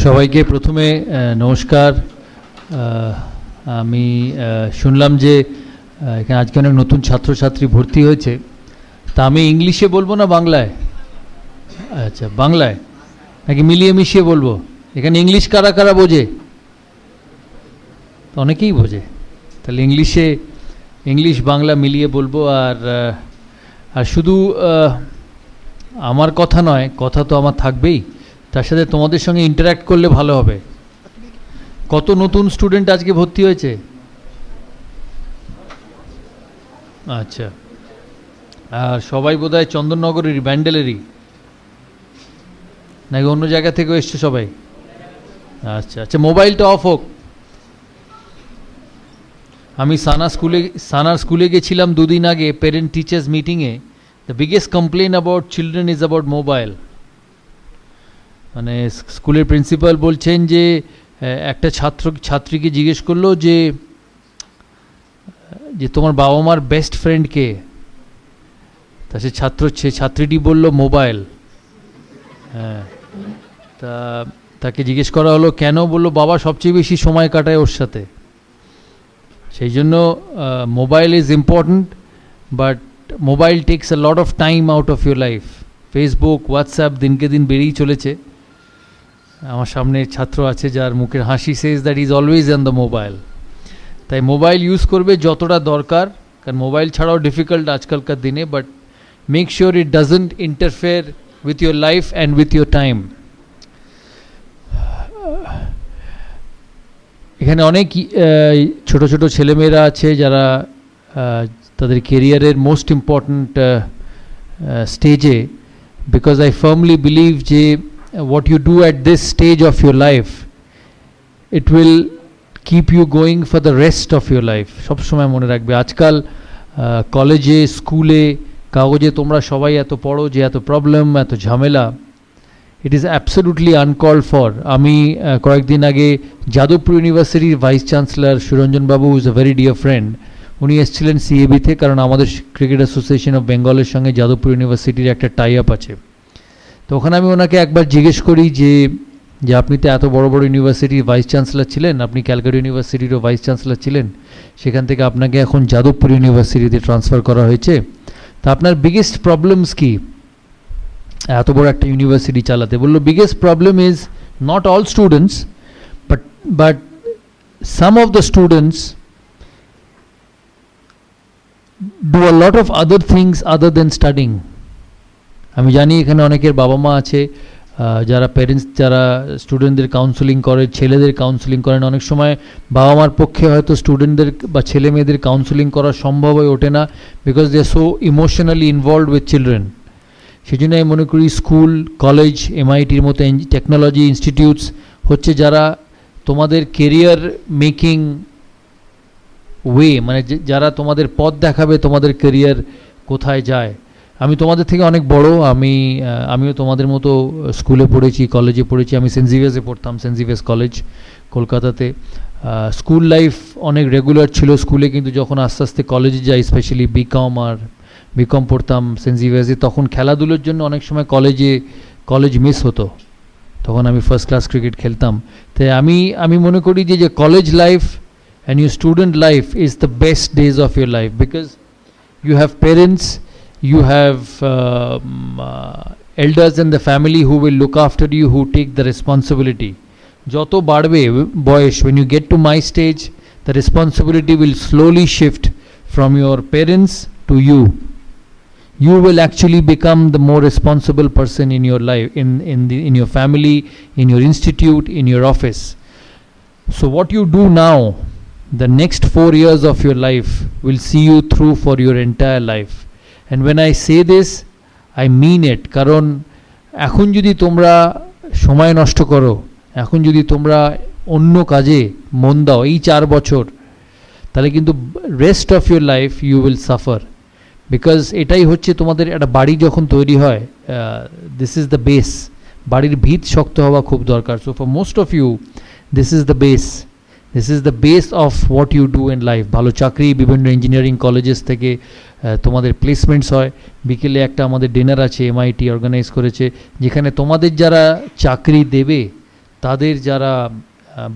সবাইকে প্রথমে নমস্কার। আমি শুনলাম যে এখানে আজকে অনেক নতুন ছাত্রছাত্রী ভর্তি হয়েছে, তা আমি ইংলিশে বলবো না বাংলায়? আচ্ছা, বাংলায় নাকি মিলিয়ে মিশিয়ে বলবো? এখানে ইংলিশ কারা কারা বোঝে? অনেকেই বোঝে, তাহলে ইংলিশ বাংলা মিলিয়ে বলবো। আর শুধু আমার কথা নয়, কথা তো আমার থাকবেই, তার সাথে তোমাদের সঙ্গে ইন্টারঅ্যাক্ট করলে ভালো হবে। কত নতুন স্টুডেন্ট আজকে ভর্তি হয়েছে? আচ্ছা, আর সবাই বোধহয় চন্দননগরেরই, ব্যান্ডেলেরই, নাকি অন্য জায়গা থেকেও এসছে সবাই? আচ্ছা আচ্ছা, মোবাইলটা অফ হোক। আমি সানার স্কুলে গেছিলাম দুদিন আগে প্যারেন্ট টিচার্স মিটিংয়ে। The biggest complain about children is about mobile. মানে স্কুলের প্রিন্সিপাল বলছেন যে একটা ছাত্রীকে জিজ্ঞেস করলো যে তোমার বাবা মার বেস্ট ফ্রেন্ড কে? তা সে ছাত্রীটি বলল মোবাইল। হ্যাঁ, তাকে জিজ্ঞেস করা হলো কেন? বললো বাবা সবচেয়ে বেশি সময় কাটায় ওর সাথে। সেই জন্য mobile is important, but mobile tax a lot of time out of your life. Facebook, WhatsApp দিনকে দিন বেড়েই চলেছে। আমার সামনে ছাত্র আছে যার মুখের হাসি says that is always on the mobile. তাই মোবাইল ইউজ করবে যতটা দরকার, কারণ মোবাইল ছাড়াও ডিফিকাল্ট আজকালকার দিনে, but make sure it doesn't interfere with your life and with your time. এখানে অনেক ছোট ছোট ছেলেমেয়েরা আছে যারা তাদের কেরিয়ারের মোস্ট ইম্পর্ট্যান্ট স্টেজে, বিকজ আই ফার্মলি বিলিভ যে what you do at this stage of your life, it will keep you going for the rest of your life. সব সময় মনে রাখবে, আজকাল কলেজে, স্কুলে, কাগজে তোমরা সবাই এত পড়ো যে এত প্রবলেম, এত ঝামেলা, it is absolutely uncalled for. আমি কয়েকদিন আগে যাদবপুর ইউনিভার্সিটির vice chancellor Suranjan Babu is a very dear friend, উনি এসেছিলেন সিএবিতে, কারণ আমাদের ক্রিকেট অ্যাসোসিয়েশন অফ বেঙ্গলের সঙ্গে যাদবপুর ইউনিভার্সিটির একটা টাই আপ আছে। তো ওখানে আমি ওনাকে একবার জিজ্ঞেস করি যে আপনি তো এত বড় বড় ইউনিভার্সিটির ভাইস চ্যান্সেলর ছিলেন, আপনি ক্যালকাটা ইউনিভার্সিটিরও ভাইস চ্যান্সেলর ছিলেন, সেখান থেকে আপনাকে এখন যাদবপুর ইউনিভার্সিটিতে ট্রান্সফার করা হয়েছে, তা আপনার বিগেস্ট প্রবলেমস কি এত বড় একটা ইউনিভার্সিটি চালাতে? বললো biggest problem is not all students, but some of the students do a lot of other things other than studying. আমি জানি এখানে অনেকের বাবা মা আছে যারা প্যারেন্টস, যারা স্টুডেন্টদের কাউন্সেলিং করে, ছেলেদের কাউন্সেলিং করেন। অনেক সময় বাবা মার পক্ষে হয়তো স্টুডেন্টদের বা ছেলে মেয়েদের কাউন্সেলিং করা সম্ভব হয়ে ওঠে না, because they are so emotionally involved with children. সেই জন্য আমি মনে করি স্কুল, কলেজ, এমআইটির মতো টেকনোলজি ইনস্টিটিউটস হচ্ছে যারা তোমাদের কেরিয়ার মেকিং ওয়ে, মানে যারা তোমাদের পথ দেখাবে তোমাদের কেরিয়ার কোথায় যায়। আমি তোমাদের থেকে অনেক বড়, আমিও তোমাদের মতো স্কুলে পড়েছি, কলেজে পড়েছি। আমি সেন্ট জেভিয়ার্সে পড়তাম, সেন্ট জেভিয়ার্স কলেজ কলকাতাতে। স্কুল লাইফ অনেক রেগুলার ছিল স্কুলে, কিন্তু যখন আস্তে আস্তে কলেজে যাই, স্পেশালি বিকম পড়তাম সেন্ট জেভিয়ার্সে, তখন খেলাধুলোর জন্য অনেক সময় কলেজ মিস হতো। তখন আমি ফার্স্ট ক্লাস ক্রিকেট খেলতাম। তাই আমি মনে করি যে college life and your student life is the best days of your life, because you have parents, you have elders in the family who will look after you, who take the responsibility. Joto badbe boyish, when you get to my stage, the responsibility will slowly shift from your parents to you. You will actually become the more responsible person in your life, in your family, in your institute, in your office. So what you do now, the next 4 years of your life will see you through for your entire life. And when I say this, I mean it. কারণ এখন যদি তোমরা সময় নষ্ট করো, এখন যদি তোমরা অন্য কাজে মন দাও এই 4 বছর, তাহলে কিন্তু rest of your life you will suffer. Because এটাই হচ্ছে তোমাদের একটা বাড়ি যখন তৈরি হয়, দিস ইজ দ্য বেস। বাড়ির ভিত শক্ত হওয়া খুব দরকার। So for most of you this is the base. This is the base of what you do in life. ভালো চাকরি বিভিন্ন ইঞ্জিনিয়ারিং কলেজেস থেকে তোমাদের প্লেসমেন্টস হয়। বিকেলে একটা আমাদের ডিনার আছে, এমআইটি অর্গানাইজ করেছে, যেখানে তোমাদের যারা চাকরি দেবে, তাদের যারা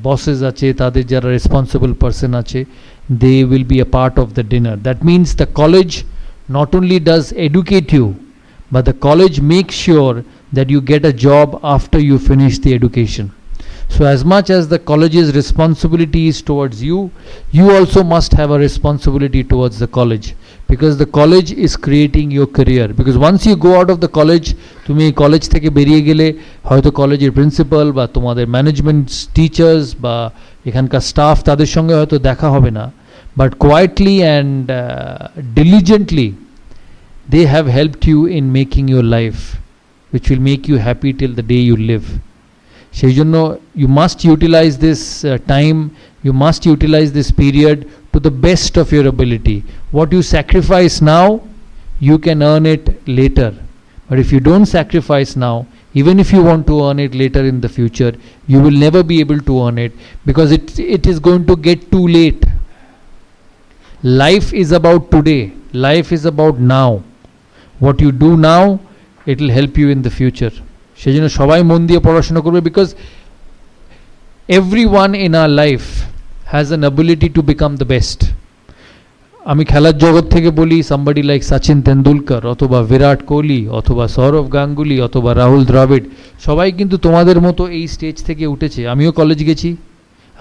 বসেস আছে, তাদের যারা রেসপন্সিবল পারসন আছে, they will be a part of the dinner. That means the college not only does educate you, but the college makes sure that you get a job after you finish the education. So as much as the college's responsibility is towards you, you also must have a responsibility towards the college, because the college is creating your career. Because once you go out of the college, তুমি college থেকে বেরিয়ে গেলে হয়তো কলেজের principal বা তোমাদের management teachers বা এখানকার স্টাফ, তাদের সঙ্গে হয়তো দেখা হবে না, but quietly and diligently they have helped you in making your life, which will make you happy till the day you live. সেই জন্য you must utilize this time, you must utilize this period to the best of your ability. What you sacrifice now, you can earn it later. But if you don't sacrifice now, even if you want to earn it later in the future, you will never be able to earn it, because it is going to get too late. Life is about today, life is about now. What you do now, it will help you in the future. সেই জন্য সবাই মন দিয়ে পড়াশোনা করবে, because everyone in our life has an ability to become the best. আমি খেলার জগৎ থেকে বলি, somebody like সচিন তেন্ডুলকর অথবা বিরাট কোহলি অথবা সৌরভ গাঙ্গুলি অথবা রাহুল দ্রাবিড়, সবাই কিন্তু তোমাদের মতো এই স্টেজ থেকে উঠেছে। আমিও কলেজ গেছি,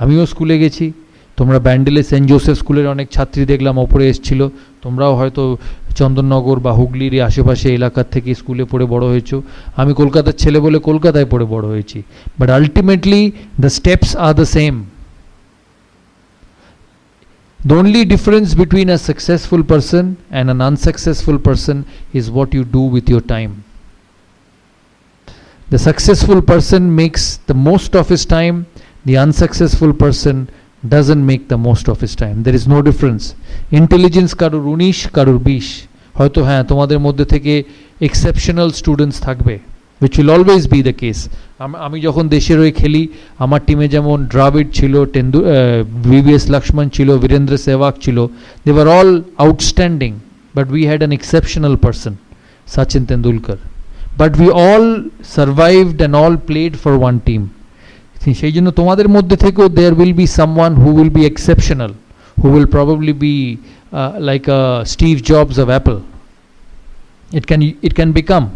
আমিও স্কুলে গেছি। তোমরা ব্যান্ডেলে সেন্ট জোসেফ স্কুলের অনেক ছাত্রী দেখলাম ওপরে এসেছিল, তোমরাও হয়তো চন্দননগর বা হুগলির আশেপাশে এলাকার থেকে স্কুলে পড়ে বড় হয়েছো। আমি কলকাতার ছেলে বলে কলকাতায় পড়ে বড় হয়েছি। But ultimately the steps are the same. The only difference between a successful person and an unsuccessful person is what you do with your time. The successful person makes the most of his time, the unsuccessful person doesn't make the most of his time. There is no difference. Intelligence কারুর 19 কারুর 20, হয়তো হ্যাঁ তোমাদের মধ্যে থেকে exceptional students থাকবে, which will always be the case. আমি যখন দেশের হয়ে খেলি, আমার টিমে যেমন দ্রাবিড় ছিল, VVS লক্ষ্মণ ছিল, বীরেন্দ্র সেহবাগ ছিল, they were all outstanding, but we had an exceptional person, Sachin Tendulkar. But we all survived and all played for one team. সেই জন্য তোমাদের মধ্যে থেকেও there will be someone who will be exceptional, who will probably be like a Steve Jobs of Apple. It can become.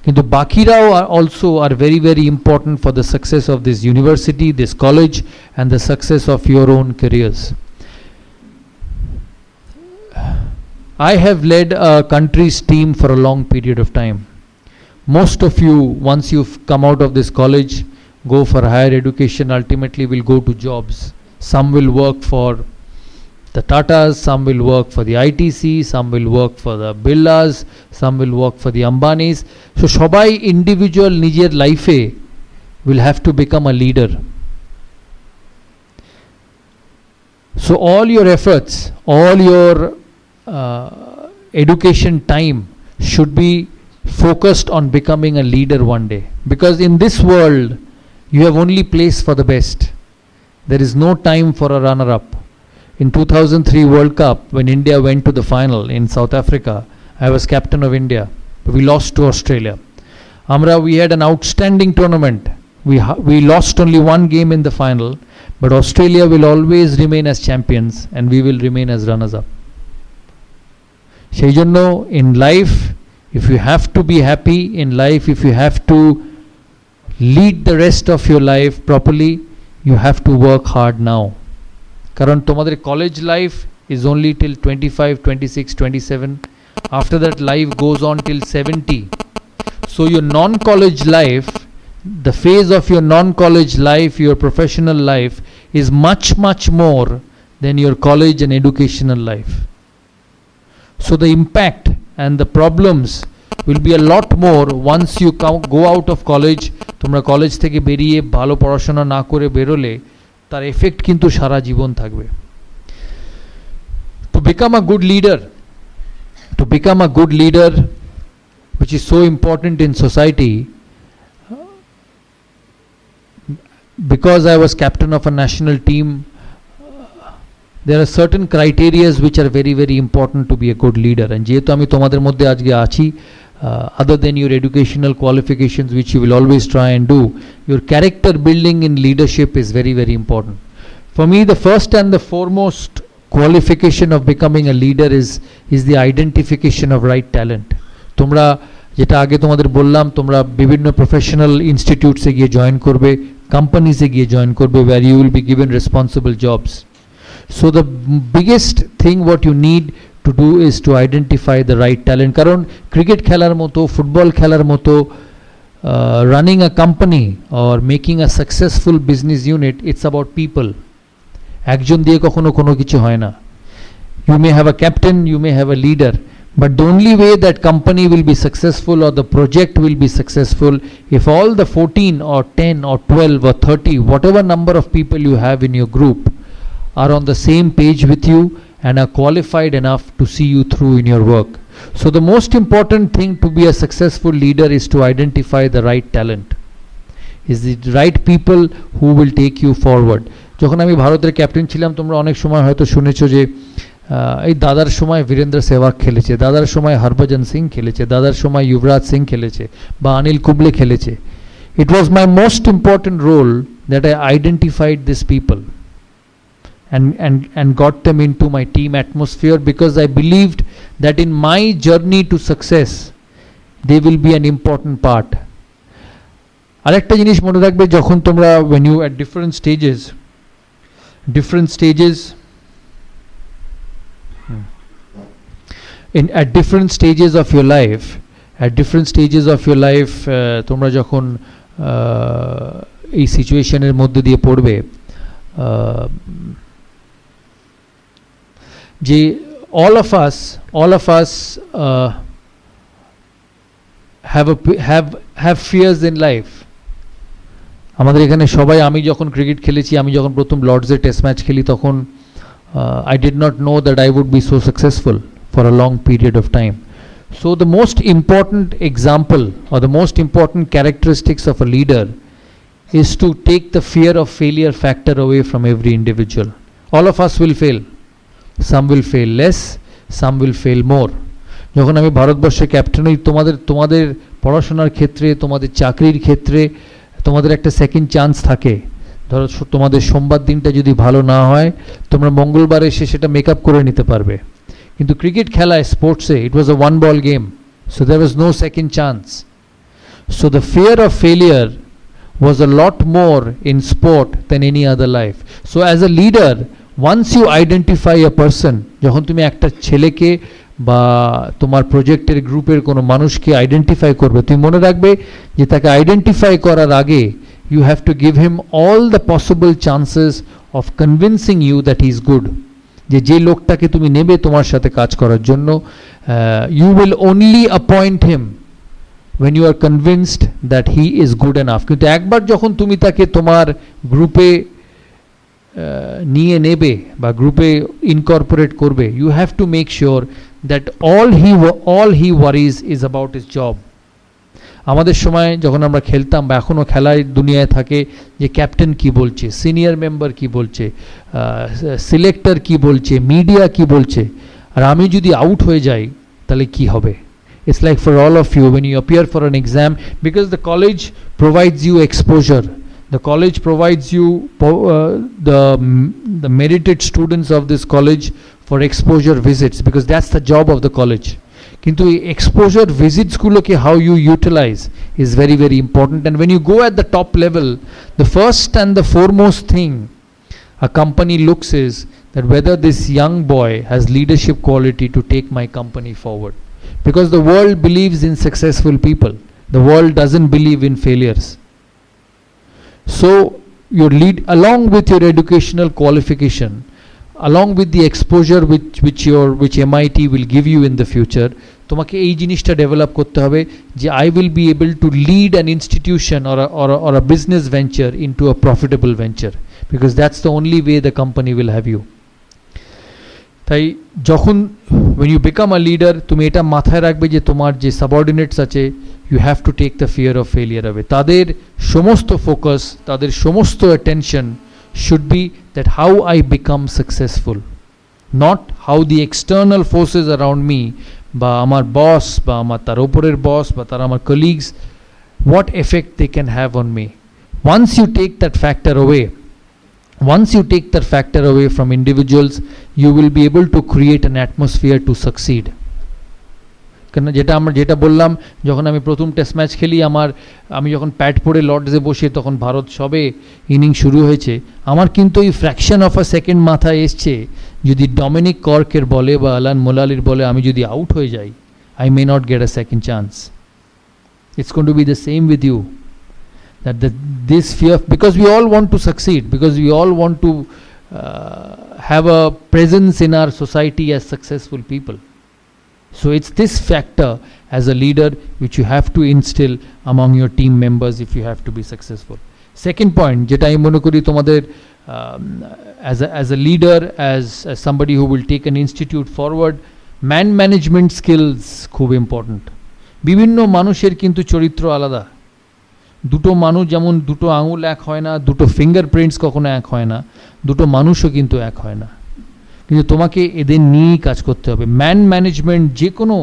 কিন্তু বাকিরাও also are very very important for the success of this university, this college, and the success of your own careers. I have led a country's team for a long period of time. Most of you, once you've come out of this college, go for higher education, ultimately will go to jobs. Some will work for the Tatas, some will work for the ITC, some will work for the Birlas, some will work for the Ambanis. So সবাই individual নিজের লাইফে will have to become a leader. So all your efforts, all your education time should be focused on becoming a leader one day, because in this world you have only place for the best. There is no time for a runner-up. In 2003 World Cup, when India went to the final in South Africa, I was captain of India. We lost to Australia. We had an outstanding tournament. We lost only one game in the final, but Australia will always remain as champions and we will remain as runners-up. সেই জন্য in life, if you have to be happy in life, if you have to lead the rest of your life properly, you have to work hard now. কারণ তোমাদের college life is only till 25, 26, 27. After that life goes on till 70. So your non-college life, the phase of your non-college life, your professional life is much much more than your college and educational life. So the impact and the problems will be a lot more once you go out of college. তোমরা college থেকে বেরিয়ে ভালো পড়াশোনা না করে বেরোলে তার effect কিন্তু সারা জীবন থাকবে। To become a good leader, which is so important in society, because I was captain of a national team, there are certain criterias which are very very important to be a good leader, and যেহেতু আমি তোমাদের মধ্যে আজকে আছি, other than your educational qualifications which you will always try and do, your character building in leadership is very very important. For me, the first and the foremost qualification of becoming a leader is the identification of right talent. তোমরা যেটা আগে তোমাদের বললাম, তোমরা বিভিন্ন professional ইনস্টিটিউটসে গিয়ে join করবে, কোম্পানিজে গিয়ে জয়েন করবে, where you will be given responsible jobs. So the biggest thing what you need to do is to identify the right talent. কারণ ক্রিকেট খেলার মতো, ফুটবল খেলার মতো, running a company or making a successful business unit, it's about people. একজন দিয়ে কখনো কোনো কিছু হয় না. You may have a captain, you may have a leader, but the only way that company will be successful or the project will be successful if all the 14 or 10 or 12 or 30, whatever number of people you have in your group, are on the same page with you and are qualified enough to see you through in your work. So the most important thing to be a successful leader is to identify the right talent, is the right people who will take you forward. যখন আমি ভারতের captain ছিলাম, তোমরা অনেক সময় হয়তো শুনেছো যে এই দাদার সময় বীরেন্দ্র সেহবাগ খেলেছে, দাদার সময় হরভজন সিং খেলেছে, দাদার সময় যুবরাজ সিং খেলেছে, বা অনিল কুম্বলে খেলেছে. It was my most important role that I identified these people and got them into my team atmosphere, because I believed that in my journey to success they will be an important part. আরেকটা জিনিস মনে রাখবে, যখন তোমরা when you at different stages at different stages of your life, তোমরা যখন এই সিচুয়েশনের মধ্যে দিয়ে পড়বে, যে all of us have fears in life. আমাদের এখানে সবাই, আমি যখন ক্রিকেট খেলেছি, আমি যখন প্রথম লর্ডসে টেস্ট ম্যাচ খেলি, তখন I did not know that I would be so successful for a long period of time. So the most important example or the most important characteristics of a leader is to take the fear of failure factor away from every individual. All of us will fail. Some will fail less, some will fail more. যখন আমি ভারতবর্ষের captain হই, তোমাদের পড়াশোনার ক্ষেত্রে, তোমাদের চাকরির ক্ষেত্রে তোমাদের একটা সেকেন্ড চান্স থাকে. ধরো তোমাদের সোমবার দিনটা যদি ভালো না হয়, তোমরা মঙ্গলবার এসে সেটা মেকআপ করে নিতে পারবে. কিন্তু ক্রিকেট খেলায়, স্পোর্টসে, it was a one ball game, so there was no second chance. So the fear of failure was a lot more in sport than any other life. So as a leader, once you identify a person, যখন তুমি একটা ছেলেকে বা তোমার প্রজেক্টের গ্রুপের কোনো মানুষকে আইডেন্টিফাই করবে, তুমি মনে রাখবে যে তাকে আইডেন্টিফাই করার আগে you have to give him all the possible chances of convincing you that he is good. যে লোকটাকে তুমি নেবে তোমার সাথে কাজ করার জন্য, you will only appoint him when you are convinced that he is good enough. কিন্তু একবার যখন তুমি তাকে তোমার গ্রুপে নিয়ে নেবে বা গ্রুপে ইনকর্পোরেট করবে, you have to make sure that all he worries is about his job. আমাদের সময় যখন আমরা খেলতাম বা এখনও খেলায় দুনিয়ায় থাকে, যে ক্যাপ্টেন কি বলছে, সিনিয়র মেম্বার কি বলছে, সিলেক্টর কি বলছে, মিডিয়া কি বলছে, আর আমি যদি আউট হয়ে যাই তাহলে কি হবে? It's like for all of you when you appear for an exam, because the college provides you exposure, the college provides you the merited students of this college for exposure visits, because that's the job of the college. কিন্তু এই exposure visits গুলোকে how you utilize is very very important. And when you go at the top level, the first and the foremost thing a company looks is that whether this young boy has leadership quality to take my company forward. Because the world believes in successful people, the world doesn't believe in failures. So your lead, along with your educational qualification, along with the exposure which MIT will give you in the future, তোমাকে এই জিনিসটা develop করতে হবে যে I will be able to lead an institution or a business venture into a profitable venture, because that's the only way the company will have you. তাই যখন when you become a leader, তুমি এটা মাথায় রাখবে যে তোমার যে সাবঅর্ডিনেটস আছে, you have to take the fear of failure away. তাদের সমস্ত ফোকাস, তাদের সমস্ত attention should be that how I become successful. not how the external forces around me, বা আমার বস বা আমার তার উপরের বস বা তারা আমার colleagues, what effect they can have on me. Once you take that factor away, from individuals, you will be able to create an atmosphere to succeed. কেন যেটা বললাম, যখন আমি প্রথম টেস্ট ম্যাচ খেলি, আমি যখন প্যাড পরে লর্ডসে বসে, তখন ভারত সবে ইনিংস শুরু হয়েছে, আমার কিন্তু এই ফ্র্যাকশন অফ আ সেকেন্ড মাথায় এসছে, যদি ডমিনিক কর্কের বলে বা আলান মোলালির বলে আমি যদি আউট হয়ে যাই, I may not get a second chance. It's going to be the same with you. This fear, because we all want to succeed, because we all want to have a presence in our society as successful people. So it's this factor as a leader which you have to instill among your team members if you have to be successful. Second point, jeta ami mone kori tomader as a leader, as somebody who will take an institute forward, man management skills খুব important. বিভিন্ন মানুষের কিন্তু চরিত্র আলাদা। দুটো মানুষ যেমন দুটো আঙুল এক হয় না, দুটো ফিঙ্গারপ্রিন্টস কখনো এক হয় না, দুটো মানুষও কিন্তু এক হয় না, কিন্তু তোমাকে এদের নিয়েই কাজ করতে হবে। ম্যান ম্যানেজমেন্ট যে কোনো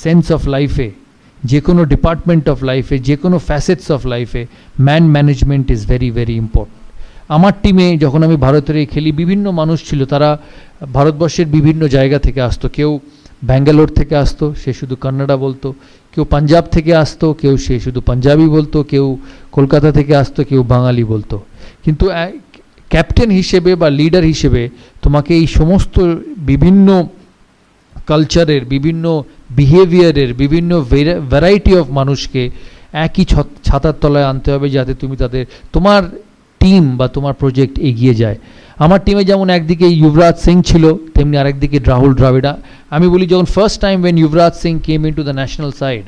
সেন্স অফ লাইফে, যে কোনো ডিপার্টমেন্ট অফ লাইফে, যে কোনো ফ্যাসেটস অফ লাইফে man management is very very important. আমার টিমে যখন আমি ভারতের খেলি, বিভিন্ন মানুষ ছিল, তারা ভারতবর্ষের বিভিন্ন জায়গা থেকে আসতো। কেউ ব্যাঙ্গালোর থেকে আসতো, সে শুধু কন্নড়া বলতো, কেউ পাঞ্জাব থেকে আসতো, কেউ সে শুধু পাঞ্জাবি বলতো, কেউ কলকাতা থেকে আসতো, কেউ বাঙালি বলতো। কিন্তু ক্যাপ্টেন হিসেবে বা লিডার হিসেবে তোমাকে এই সমস্ত বিভিন্ন কালচারের, বিভিন্ন বিহেভিয়ারের, বিভিন্ন ভ্যারাইটি অফ মানুষকে একই ছাতার তলায় আনতে হবে, যাতে তুমি তোমার টিম বা তোমার প্রজেক্ট এগিয়ে যায়। আমার টিমে যেমন একদিকে যুবরাজ সিং ছিল, তেমনি আরেকদিকে রাহুল দ্রাবিড়া। আমি বলি, যখন first time when Yuvraj Singh came into the national side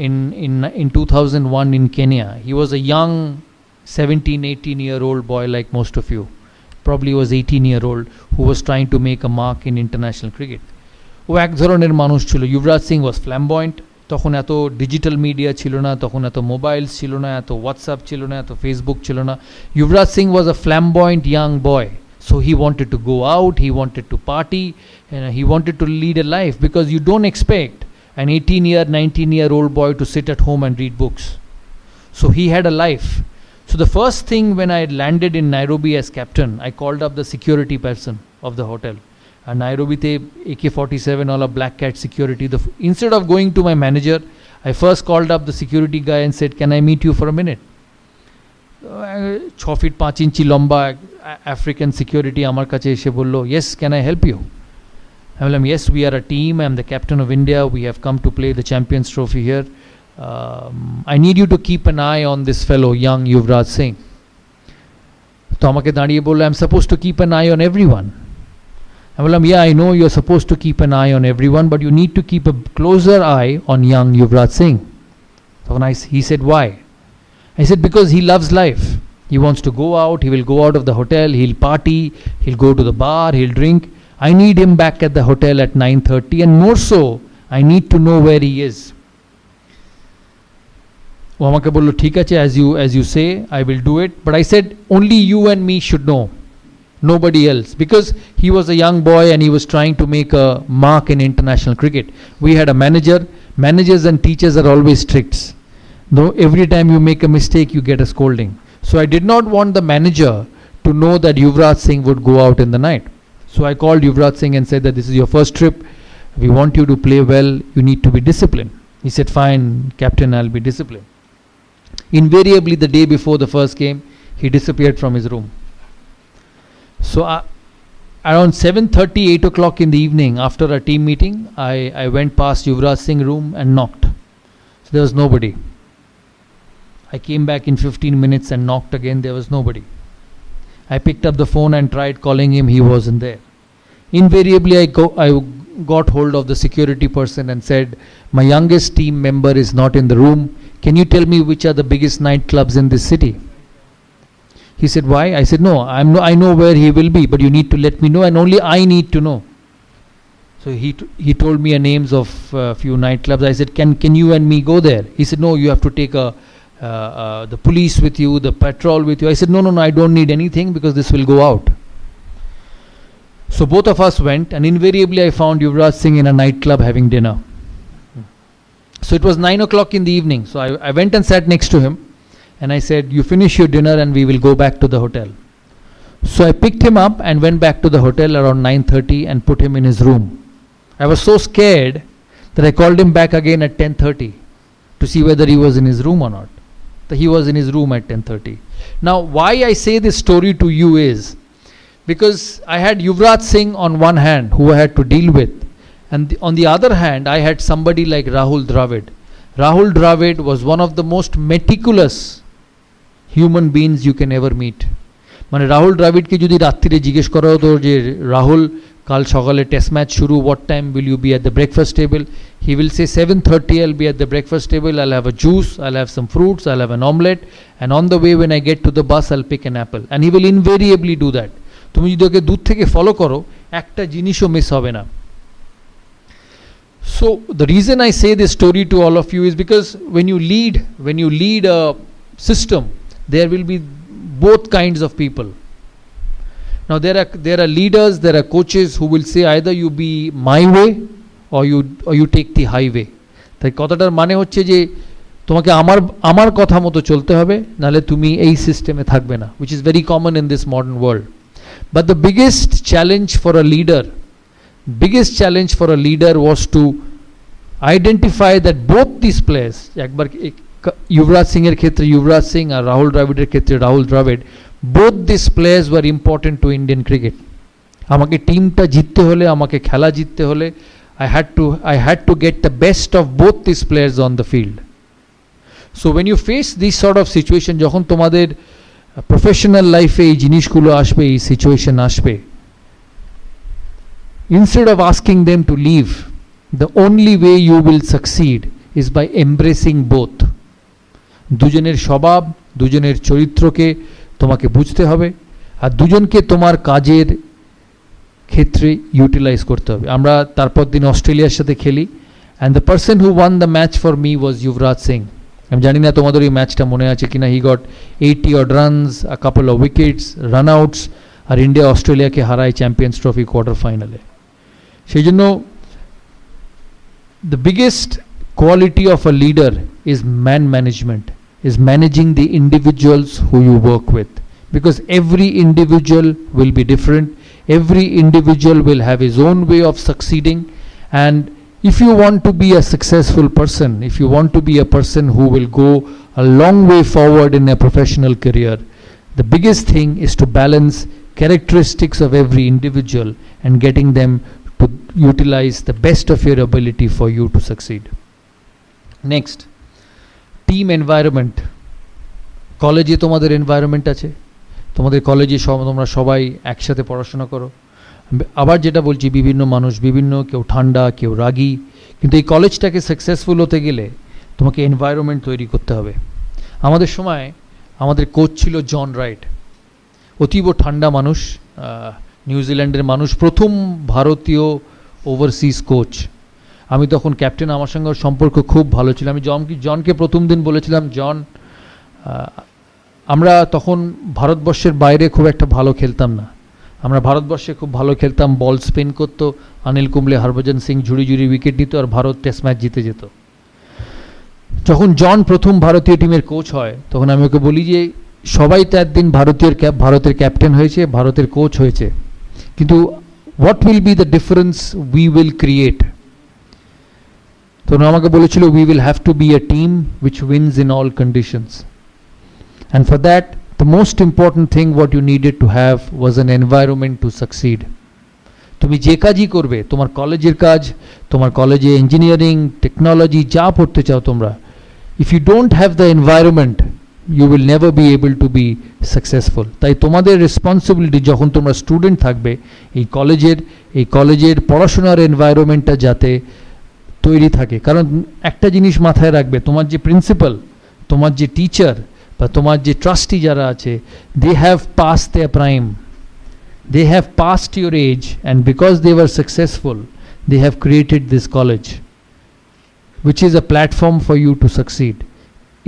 in 2001 in Kenya, he was a young 17-18-year-old boy like most of you. Probably was 18-year-old who was trying to make a mark in international cricket. ও এক ধরনের মানুষ ছিল। Yuvraj Singh was flamboyant. তখন এত digital media ছিল না, তখন এত মোবাইলস ছিল না, এত হোয়াটসঅ্যাপ ছিল না, এত ফেসবুক ছিল না। Yuvraj Singh was a flamboyant young boy. So he wanted to go out, he wanted to party, and he wanted to lead a life, because you don't expect an 19-year old boy to sit at home and read books. So he had a life. So the first thing when I landed in Nairobi as captain, I called up the security person of the hotel. And Nairobi te AK-47 all a black cat security. Instead of going to my manager, I first called up the security guy and said, "Can I meet you for a minute?" 6 feet 5 inch লম্বা African security আমার কাছে এসে বলল, "Yes, can I help you?" I told him, "Yes, we are a team. I am the captain of India. We have come to play the Champions Trophy here. I need you to keep an eye on this fellow, young Yuvraj Singh." তো আমাকে দাঁড়িয়ে বলল, "I'm supposed to keep an eye on everyone." I told him, "Yeah, I know you're supposed to keep an eye on everyone, but you need to keep a closer eye on young Yuvraj Singh." So he said, "Why?" I said, "Because he loves life. He wants to go out, he will go out of the hotel, he'll party, he'll go to the bar, he'll drink. I need him back at the hotel at 9:30, and more so, I need to know where he is." ও আমাকে বলল, "ঠিক আছে, as you say, I will do it." But I said, "Only you and me should know, nobody else," because he was a young boy and he was trying to make a mark in international cricket. We had a manager. Managers and teachers are always strict. Though every time you make a mistake, you get a scolding. So I did not want the manager to know that Yuvraj Singh would go out in the night. So I called Yuvraj Singh and said that this is your first trip. We want you to play well. You need to be disciplined. He said, "Fine, captain, I'll be disciplined." Invariably, the day before the first game, he disappeared from his room. So around 7:30, 8 o'clock in the evening, after a team meeting, I went past Yuvraj Singh's room and knocked. So there was nobody. I came back in 15 minutes and knocked again. There was nobody. I picked up the phone and tried calling him. He wasn't there. Invariably, I got hold of the security person and said, "My youngest team member is not in the room. Can you tell me which are the biggest nightclubs in this city?" He said, "Why?" I said, "No, I know where he will be, but you need to let me know, and only I need to know." So he told me names of a few nightclubs. I said, "Can you and me go there?" He said, "No, you have to take the police with you, the patrol with you." I said, no, I don't need anything, because this will go out. So both of us went, and invariably I found Yuvraj Singh in a nightclub having dinner. So it was 9 o'clock in the evening. So I went and sat next to him, and I said, "You finish your dinner and we will go back to the hotel." So I picked him up and went back to the hotel around 9:30 and put him in his room. I was so scared that I called him back again at 10:30 to see whether he was in his room or not. So he was in his room at 10:30. Now, why I say this story to you is because I had Yuvraj Singh on one hand who I had to deal with, and on the other hand I had somebody like Rahul Dravid. Rahul Dravid was one of the most meticulous human beings you can ever meet. মানে রাহুল দ্রাবিডকে যদি রাত্রিরে জিজ্ঞেস করা হতো যে রাহুল কাল সকালে test match শুরু, what time will you be at the breakfast table, he will say 7:30 I'll be at the breakfast table, I'll have a juice, I'll have some fruits, I'll have an omelette, and on the way when I get to the bus I'll pick an apple, and he will invariably do that. তুমি যদি ওকে দূর থেকে follow করো একটা জিনিসও miss হবে না. So the reason I say this story to all of you is because when you lead a system, there will be both kinds of people. Now there are leaders, there are coaches who will say either you be my way or you take the highway. তাই কথাটার মানে হচ্ছে যে তোমাকে আমার কথা মতো চলতে হবে, নালে তুমি এই সিস্টেমে থাকবে না, which is very common in this modern world. But the biggest challenge for a leader was to identify that both these players, একবার युवराज सिंह क्षेत्र युवराज सिंह और राहुल द्रविडर क्षेत्र Rahul Dravid, both these players were important to Indian cricket. আমাকে টিমটা জিততে হলে, আমাকে খেলা জিততে হলে I had to get the best of both these players on the field. So when you face this sort of situation, যখন তোমাদের প্রফেশনাল লাইফে এই জিনিসগুলো আসবে, এই সিচুয়েশন আসবে, instead of asking them to leave, the only way you will succeed is by embracing both. দুজনের স্বভাব, দুজনের চরিত্রকে তোমাকে বুঝতে হবে, আর দুজনকে তোমার কাজের ক্ষেত্রে ইউটিলাইজ করতে হবে. আমরা তারপর দিন অস্ট্রেলিয়ার সাথে খেলি, and the person who won the match for me was Yuvraj Singh. আমি জানি না তোমাদের ওই ম্যাচটা মনে আছে কিনা. He got 80 odd runs, a couple of wickets, run outs, আর ইন্ডিয়া অস্ট্রেলিয়াকে হারায় চ্যাম্পিয়ন্স ট্রফি কোয়ার্টার ফাইনালে. সেই জন্য the biggest quality of a leader is man management, is managing the individuals who you work with, because every individual will be different, every individual will have his own way of succeeding, and if you want to be a successful person, if you want to be a person who will go a long way forward in a professional career, the biggest thing is to balance characteristics of every individual and getting them to utilize the best of your ability for you to succeed. Next, team environment. কলেজে তোমাদের environment আছে, তোমাদের কলেজে তোমরা সবাই একসাথে পড়াশোনা করো. আবার যেটা বলছি, বিভিন্ন মানুষ বিভিন্ন, কেউ ঠান্ডা, কেউ রাগী, কিন্তু এই কলেজটাকে সাকসেসফুল হতে গেলে তোমাকে এনভায়রনমেন্ট তৈরি করতে হবে. আমাদের সময় আমাদের কোচ ছিল জন রাইট, অতীব ঠান্ডা মানুষ, নিউজিল্যান্ডের মানুষ, প্রথম ভারতীয় ওভারসিজ কোচ. আমি তখন ক্যাপ্টেন, আমার সঙ্গে সম্পর্ক খুব ভালো ছিল. আমি জনকে প্রথম দিন বলেছিলাম, জন আমরা তখন ভারতবর্ষের বাইরে খুব একটা ভালো খেলতাম না, আমরা ভারতবর্ষে খুব ভালো খেলতাম, বল স্পিন করতো, অনিল কুম্বলে, হরভজন সিং ঝুড়ি উইকেট নিত, আর ভারত টেস্ট ম্যাচ জিতে যেত. যখন জন প্রথম ভারতীয় টিমের কোচ হয়, তখন আমি ওকে বলি যে সবাই তো একদিন ভারতের ক্যাপ্টেন হয়েছে, ভারতের কোচ হয়েছে, কিন্তু what will be the difference we will create? তখন আমাকে বলেছিল, we will have to be a team which wins in all conditions, and for that the most important thing what you needed to have was an environment to succeed. তুমি যে কাজই করবে, তোমার কলেজের কাজ, তোমার কলেজে ইঞ্জিনিয়ারিং, টেকনোলজি যা পড়তে চাও তোমরা, if you don't have the environment, you will never be able to be successful. তাই তোমাদের রেসপন্সিবিলিটি, যখন তোমরা স্টুডেন্ট থাকবে, এই কলেজের পড়াশোনার এনভায়রনমেন্টটা যাতে তৈরি থাকে. কারণ একটা জিনিস মাথায় রাখবে, তোমার যে প্রিন্সিপাল, তোমার যে টিচার, বা তোমার যে ট্রাস্টি যারা আছে, they have passed their prime, they have passed your age, and because they were successful, they have created this college, which is a platform for you to succeed.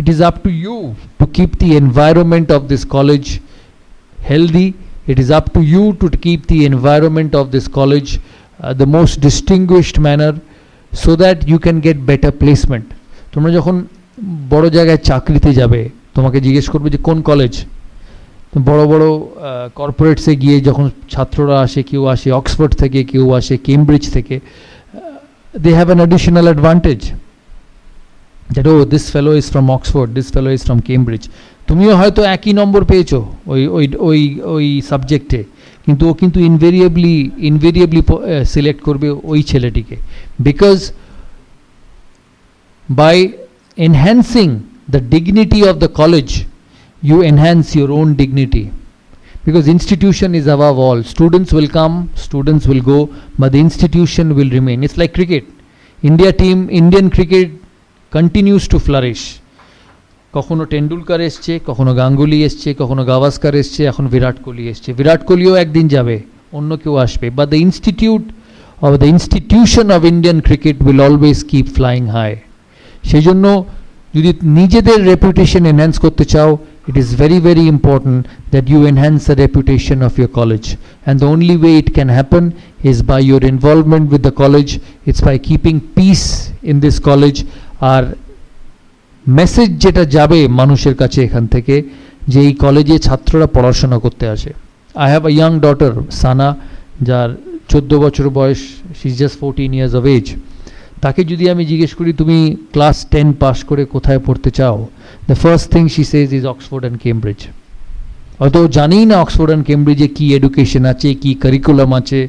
It is up to you to keep the environment of this college healthy, It is up to you to keep the environment of this college the most distinguished manner so that you can get better placement. তোমরা যখন বড় জায়গায় চাকরিতে যাবে তোমাকে জিজ্ঞেস করবে যে কোন কলেজ, বড় বড় কর্পোরেটসে গিয়ে যখন ছাত্ররা আসে, কেউ আসে অক্সফোর্ড থেকে, কেউ আসে কেমব্রিজ থেকে, they have an additional advantage that oh this fellow is from Oxford, this fellow is from Cambridge. তুমিও হয়তো একই নম্বর পেয়েছো ওই ওই ওই ওই সাবজেক্টে, কিন্তু ও কিন্তু ইনভেরিয়েবলি সিলেক্ট করবে ওই ছেলেটিকে, because by enhancing the dignity of the college you enhance your own dignity, because institution is above all. Students will come, students will go, but the institution will remain. It's like cricket. Indian cricket continues to flourish. কখনো টেন্ডুলকার এসছে, কখনো গাঙ্গুলি এসছে, কখনো গাভাস্কার এসছে, এখন বিরাট কোহলি এসছে। বিরাট কোহলিও একদিন যাবে, অন্য কেউ আসবে, but the institution of Indian cricket will always keep flying high. সেই জন্য যদি নিজেদের রেপুটেশন এনহ্যান্স করতে চাও, it is very very important that you enhance the reputation of your college, and the only way it can happen is by your involvement with the college. It's by keeping peace in this college. আর message যেটা যাবে মানুষের কাছে এখান থেকে, যে এই কলেজে ছাত্ররা পড়াশোনা করতে আসে। I have a young daughter Sana, যার 14 বছর বয়স, she is just 14 years of age. তাকে যদি আমি জিজ্ঞেস করি তুমি ক্লাস 10 পাস করে কোথায় পড়তে চাও, the first thing she says is Oxford and Cambridge. হয়তো জানি না অক্সফোর্ড অ্যান্ড কেমব্রিজে কী এডুকেশন আছে, কী কারিকুলাম আছে,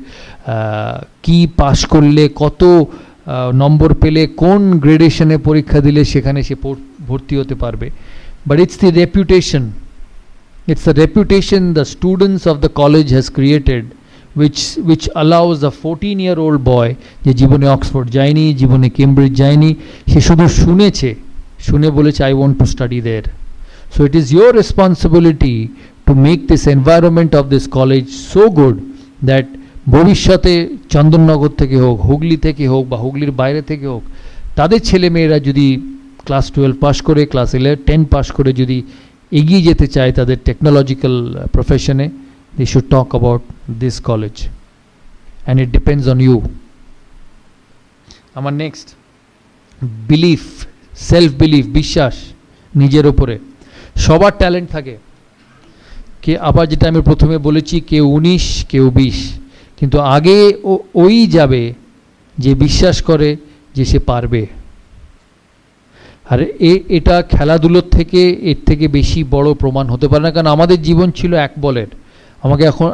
কী পাস করলে কত নম্বর পেলে কোন গ্রেডেশনে পরীক্ষা দিলে সেখানে সে ভর্তি হতে পারবে, but it's the reputation, it's the reputation the students of the college has created which allows a 14-year-old boy যে জীবনে অক্সফোর্ড যায়নি, জীবনে কেমব্রিজ যায়নি, সে শুধু শুনে বলেছে I want to study there. So it is your responsibility to make this environment of this college so good that ভবিষ্যতে চন্দননগর থেকে হোক, হুগলি থেকে হোক, বা হুগলির বাইরে থেকে হোক, তাদের ছেলে মেয়েরা যদি ক্লাস 12 পাস করে, ক্লাস 10 পাস করে যদি এগিয়ে যেতে চায় তাদের টেকনোলজিক্যাল প্রফেশনে, they should talk about this college, and it depends on you. আমার নেক্সট, বিলিফ, সেলফ বিলিফ, বিশ্বাস নিজের ওপরে। সবার ট্যালেন্ট থাকে, কে আবার যেটা আমি প্রথমে বলেছি, কেউ 19, কেউ 20, কিন্তু আগে ওই যাবে যে বিশ্বাস করে যে সে পারবে। আর এটা খেলাধুলোর থেকে এর থেকে বেশি বড় প্রমাণ হতে পারে না, কারণ আমাদের জীবন ছিল এক বলের।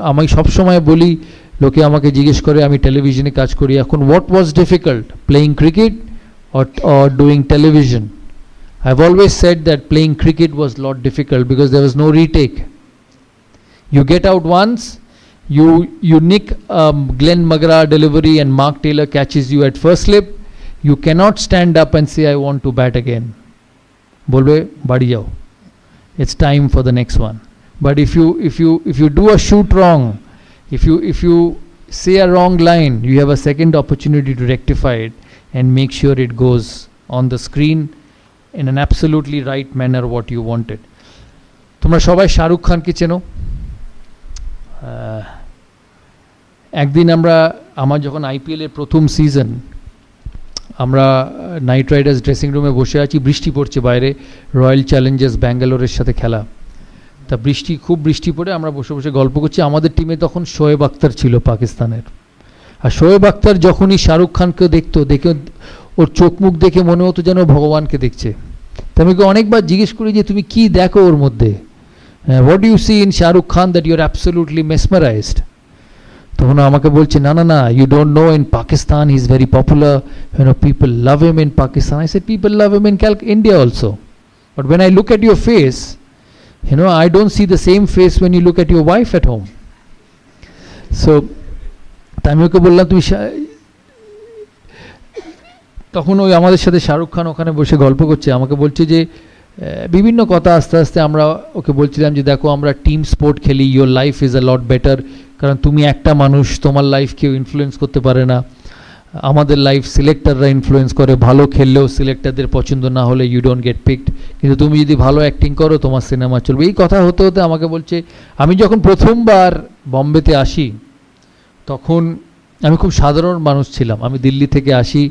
আমি সবসময় বলি, লোকে আমাকে জিজ্ঞেস করে, আমি টেলিভিশনে কাজ করি এখন, what was difficult, playing cricket or doing television? I've always said that playing cricket was a lot difficult because there was no retake. You get out once, you nick Glenn McGrath delivery and Mark Taylor catches you at first slip, you cannot stand up and say I want to bat again. Bolbe badi jao, it's time for the next one. But if you do a shoot wrong, if you say a wrong line, you have a second opportunity to rectify it and make sure it goes on the screen in an absolutely right manner what you wanted. তোমরা সবাই শাহরুখ খানকে চেনো। একদিন আমার যখন IPL এর প্রথম season, আমরা নাইট রাইডার্স ড্রেসিং রুমে বসে আছি, বৃষ্টি পড়ছে বাইরে, রয়্যাল চ্যালেঞ্জার্স ব্যাঙ্গালোরের সাথে খেলা। তা খুব বৃষ্টি পড়ে আমরা বসে বসে গল্প করছি। আমাদের টিমে তখন শোয়েব আখতার ছিল পাকিস্তানের। আর শোয়েব আখতার যখনই শাহরুখ খানকে দেখে ওর চোখ মুখ দেখে মনে হতো যেন ভগবানকে দেখছে। তা আমি অনেকবার জিজ্ঞেস করি যে তুমি কি দেখো ওর মধ্যে, what you see in Shahrukh Khan that you are absolutely mesmerized? তখন আমাকে বলছে, না, you don't know, in Pakistan he is very popular, people love him in Pakistan. I said people love him in India also, but when I look at your face, I don't see the same face when you look at your wife at home. So আমি ওকে বললাম তুমি, তখন ওই আমাদের সাথে শাহরুখ খান ওখানে বসে গল্প করছে, আমাকে বলছে যে বিভিন্ন কথা, আস্তে আস্তে আমরা ওকে বলছিলাম যে দেখো আমরা টিম স্পোর্ট খেলি, your life is a lot better, কারণ তুমি একটা মানুষ, তোমার লাইফ কেউ ইনফ্লুয়েন্স করতে পারে না। আমাদের লাইফ সিলেক্টররা ইনফ্লুয়েন্স করে, ভালো খেললেও সিলেক্টরদের পছন্দ না হলে ইউ ডোন্ট গেট পিকড, কিন্তু তুমি যদি ভালো অ্যাক্টিং করো তোমার সিনেমা চলবে। এই কথা হতে হতে আমাকে বলছে, আমি যখন প্রথমবার বম্বেতে আসি তখন আমি খুব সাধারণ মানুষ ছিলাম, আমি দিল্লি থেকে আসি,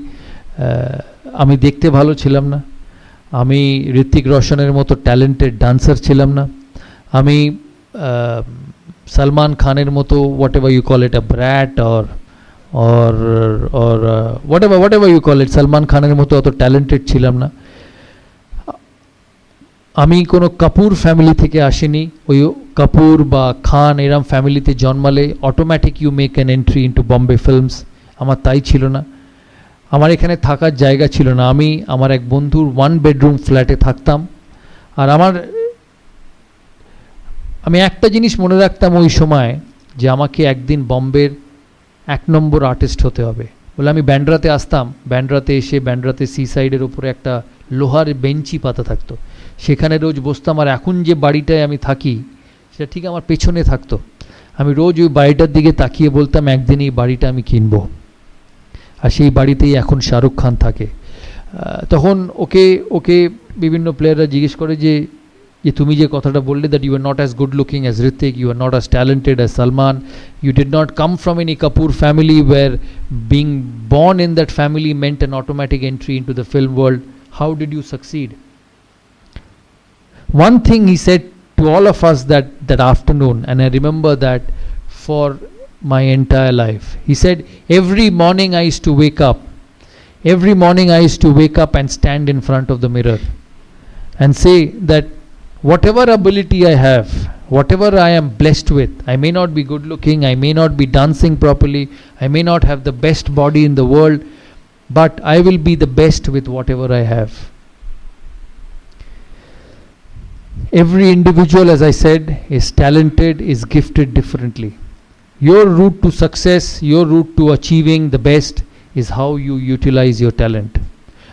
আমি দেখতে ভালো ছিলাম না, আমি ঋত্বিক রোশনের মতো ট্যালেন্টেড ডান্সার ছিলাম না, আমি সলমান খানের মতো whatever you call it a brat or whatever you call it, Salman খানের মতো অত ট্যালেন্টেড ছিলাম না। আমি কোনো কাপুর ফ্যামিলি থেকে আসিনি, ওই কাপুর বা খান এরম ফ্যামিলিতে জন্মালে automatic you make an entry into Bombay films, আমার তাই ছিল না। আমার এখানে থাকার জায়গা ছিল না, আমি আমার এক বন্ধুর 1 bedroom ফ্ল্যাটে থাকতাম। আর আমি একটা জিনিস মনে রাখতাম ওই সময়, যে আমাকে একদিন বম্বের 1 নম্বর আর্টিস্ট হতে হবে বলে আমি ব্যান্ড্রাতে আসতাম। ব্যান্ড্রাতে এসে ব্যান্ড্রাতে সি সাইডের উপরে একটা লোহার বেঞ্চি পাতা থাকতো, সেখানে রোজ বসতাম। আর এখন যে বাড়িটায় আমি থাকি সেটা ঠিক আমার পেছনে থাকতো, আমি রোজ ওই বাড়িটার দিকে তাকিয়ে বলতাম একদিন এই বাড়িটা আমি কিনবো। আর সেই বাড়িতেই এখন শাহরুখ খান থাকে। তখন ওকে বিভিন্ন প্লেয়াররা জিজ্ঞেস করে যে তুমি যে কথাটা বললে, that you are not as good looking as Hrithik, you are not as talented as Salman, you did not come from any Kapoor family where being born in that family meant an automatic entry into the film world. How did you succeed? One thing he said to all of us that afternoon, and I remember that for my entire life. He said, every morning I used to wake up and stand in front of the mirror and say that whatever ability I have, whatever I am blessed with, I may not be good looking, I may not be dancing properly, I may not have the best body in the world, but I will be the best with whatever I have. Every individual, as I said, is talented, is gifted differently. Your route to success, your route to achieving the best is how you utilize your talent.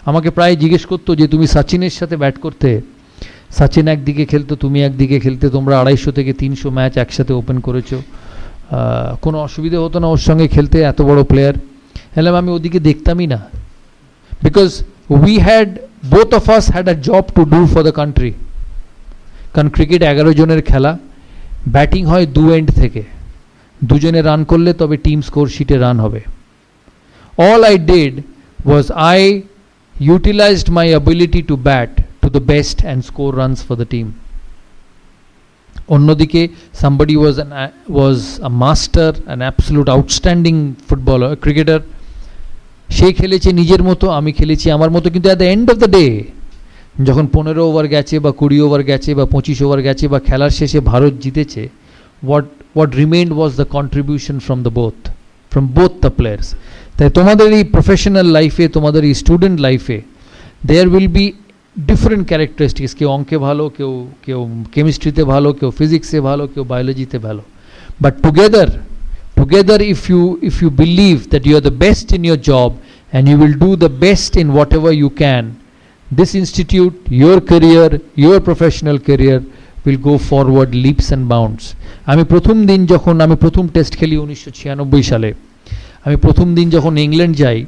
আমাকে প্রায় জিজ্ঞেস করতো যে তুমি সচিনের সাথে bat করতে, সচিন একদিকে খেলতো, তুমি একদিকে খেলতে, তোমরা 250 থেকে 300 ম্যাচ একসাথে ওপেন করেছো, কোনো অসুবিধা হতো না ওর সঙ্গে খেলতে, এত বড় প্লেয়ার। হ্যাঁ, আমি ওদিকে দেখতামই না, because both of us had a job to do for the country. কারণ ক্রিকেট 11 জনের খেলা, ব্যাটিং হয় 2 এন্ড থেকে, দুজনে রান করলে তবে টিম স্কোর শিটে রান হবে। All I did was I utilized my ability to bat to the best and score runs for the team. অন্যদিকে somebody was a master, an absolute outstanding footballer, cricketer. সে খেলেছে নিজের মতো, আমি খেলেছি আমার মতো, কিন্তু at the end of the day যখন 15 ওভার গেছে বা 20 ওভার গেছে বা 25 ওভার গেছে বা খেলার শেষে ভারত জিতেছে, what remained was the contribution from both the players. তাই তোমাদের এই প্রফেশনাল লাইফে, তোমাদের এই স্টুডেন্ট লাইফে there will be different characteristics. কেউ অঙ্কে ভালো, কেউ কেমিস্ট্রিতে ভালো, কেউ ফিজিক্সে ভালো, কেউ বায়োলজিতে ভালো, but together if you believe that you are the best in your job and you will do the best in whatever you can, this institute, your career, your professional career will go forward leaps and bounds. আমি প্রথম test খেলি 1996 সালে, আমি প্রথম দিন যখন England যাই,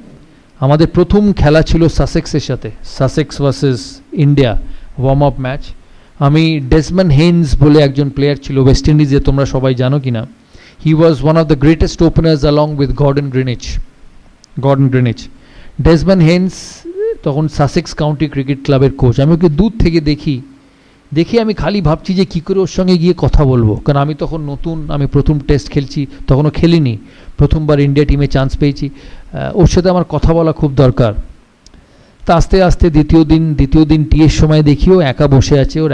আমাদের প্রথম খেলা ছিল সাসেক্সের সাথে, Sussex versus India, warm up match. আমি ডেসমন্ড হেইন্স বলে একজন প্লেয়ার ছিল ওয়েস্ট ইন্ডিজে, তোমরা সবাই জানো কিনা, he was one of the greatest openers along with Gordon Greenidge. Desmond Haynes তখন সাসেক্স কাউন্টি ক্রিকেট ক্লাবের কোচ। আমি ওকে দূর থেকে দেখি আমি খালি ভাবছি যে কী করে ওর সঙ্গে গিয়ে কথা বলবো, কারণ আমি তখন নতুন, আমি প্রথম টেস্ট খেলছি, তখনও খেলিনি, প্রথমবার ইন্ডিয়া টিমে চান্স পেয়েছি, ওর সাথে আমার কথা বলা খুব দরকার। তা আস্তে আস্তে দ্বিতীয় দিন টিয়ের সময় দেখি ও একা বসে আছে, ওর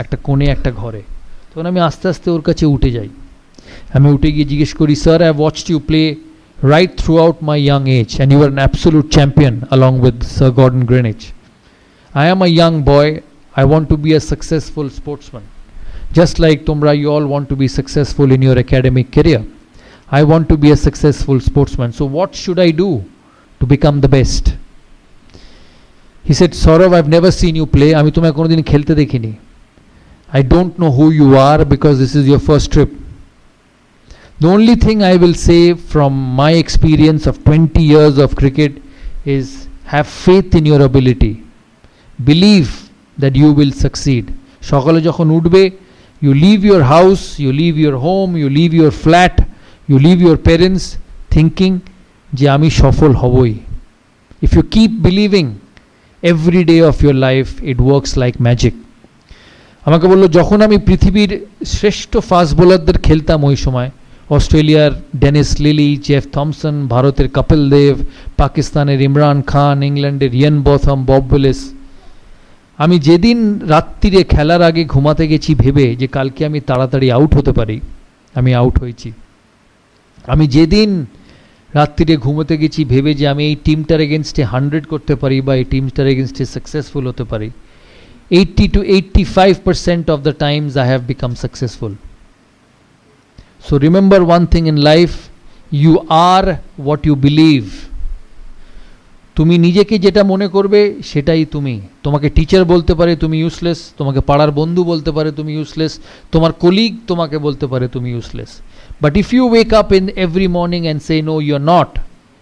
একটা কোণে একটা ঘরে। তখন আমি আস্তে আস্তে ওর কাছে উঠে যাই, আমি উঠে গিয়ে জিজ্ঞেস করি, sir, I watched you play right throughout my young age and you were an absolute champion along with Sir Gordon Greenwich. I am a young boy, I want to be a successful sportsman, just like Tumra, you all want to be successful in your academic career. I want to be a successful sportsman, so what should I do to become the best? He said, Saurav, I've never seen you play, আমি তোমায় কোনোদিন খেলতে দেখিনি, I don't know who you are because this is your first trip. The only thing I will say from my experience of 20 years of cricket is have faith in your ability. Believe that you will succeed. সকালে যখন উঠবে, you leave your house, you leave your home, you leave your flat, you leave your parents thinking যে আমি সফল হবই. If you keep believing every day of your life, it works like magic. আমাকে বললো যখন আমি পৃথিবীর শ্রেষ্ঠ ফাস্ট বোলারদের খেলতাম ওই সময়, অস্ট্রেলিয়ার ডেনিস লিলি, জেফ থমসন, ভারতের কপিল দেব, পাকিস্তানের ইমরান খান, ইংল্যান্ডের ইয়ান বথম, বব উইলিস, আমি যেদিন রাত্রিরে খেলার আগে ঘুমাতে গেছি ভেবে যে কালকে আমি তাড়াতাড়ি আউট হতে পারি, আমি আউট হয়েছি। আমি যেদিন রাত্রিরে ঘুমোতে গেছি ভেবে যে আমি এই টিমটার এগেনস্টে 100 করতে পারি বা এই টিমটার এগেনস্টে সাকসেসফুল হতে পারি, 80 to 85% of the times I have become successful. So remember one thing in life, you are what you believe. তুমি নিজেকে যেটা মনে করবে সেটাই তুমি। তোমাকে টিচার বলতে পারে তুমি ইউজলেস, তোমাকে পাড়ার বন্ধু বলতে পারে তুমি ইউজলেস, তোমার কলিগ তোমাকে বলতে পারে তুমি useless. But if you wake up in every morning and say no, you are not,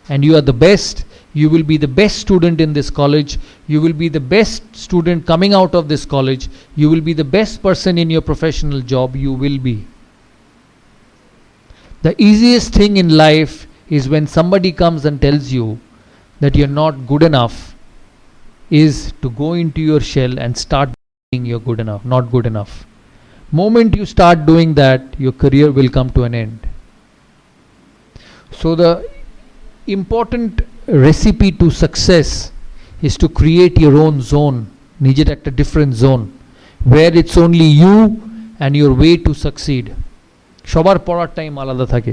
and you are the best, you will be the best student in this college, you will be the best student coming out of this college, you will be the best person in your professional job, you will be. The easiest thing in life is when somebody comes and tells you that you're not good enough, is to go into your shell and start being you're good enough, not good enough. Moment you start doing that, your career will come to an end. So the important recipe to success is to create your own zone, নিজের একটা different zone where it's only you and your way to succeed. সবার পড়ার time আলাদা থাকে।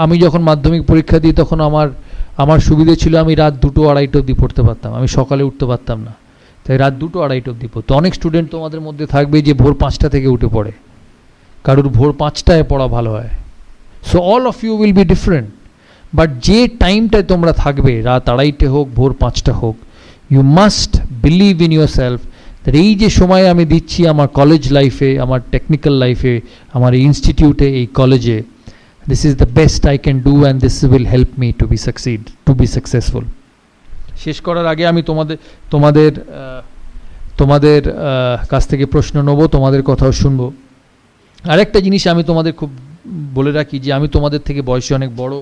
আমি যখন মাধ্যমিক পরীক্ষা দিই তখন আমার সুবিধে ছিল আমি রাত 2-2:30 অবধি পড়তে পারতাম, আমি সকালে উঠতে পারতাম না, তাই রাত 2-2:30 অবধি পড়তো। অনেক স্টুডেন্ট তোমাদের মধ্যে থাকবে যে ভোর 5টা থেকে উঠে পড়ে, কারোর ভোর 5টায় পড়া ভালো হয়। So all of you will be different, but যে টাইমটায় তোমরা থাকবে, রাত 2:30 হোক ভোর 5টা হোক, you must believe in yourself that এই যে সময় আমি দিচ্ছি আমার কলেজ লাইফে, আমার টেকনিক্যাল লাইফে, আমার এই ইনস্টিটিউটে, এই কলেজে, this is the best I can do and this will help me to be successful. শেষ করার আগে আমি তোমাদের কাছ থেকে প্রশ্ন নেব, তোমাদের কথাও শুনবো। আরেকটা জিনিস আমি তোমাদের খুব বলে রাখি যে আমি তোমাদের থেকে বয়সে অনেক বড়,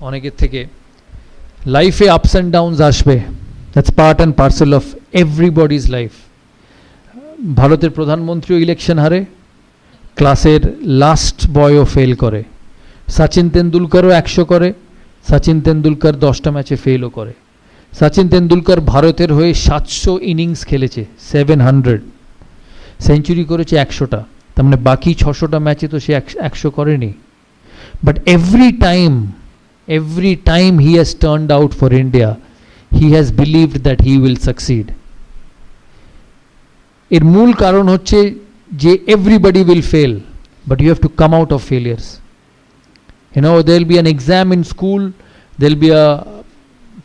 অনেকের থেকে। লাইফে আপস অ্যান্ড ডাউনস আসবে, that's part and parcel of everybody's life. ভারতের প্রধানমন্ত্রীও ইলেকশন হারে, ক্লাসের লাস্ট বয়ও ফেল করে, সচিন তেন্ডুলকারও 100 করে, সচিন তেন্ডুলকার 10টা ম্যাচে ফেলও করে। সচিন তেন্ডুলকার ভারতের হয়ে 700 ইনিংস খেলেছে, 700 সেঞ্চুরি করেছে 100টা, তার মানে বাকি 600টা ম্যাচে তো সে 100 করেনি। But every time he has turned out for India, he has believed that he will succeed. এর মূল কারণ হচ্ছে যে everybody will fail, but you have to come out of failures. You know, there will be an exam in school, there will be a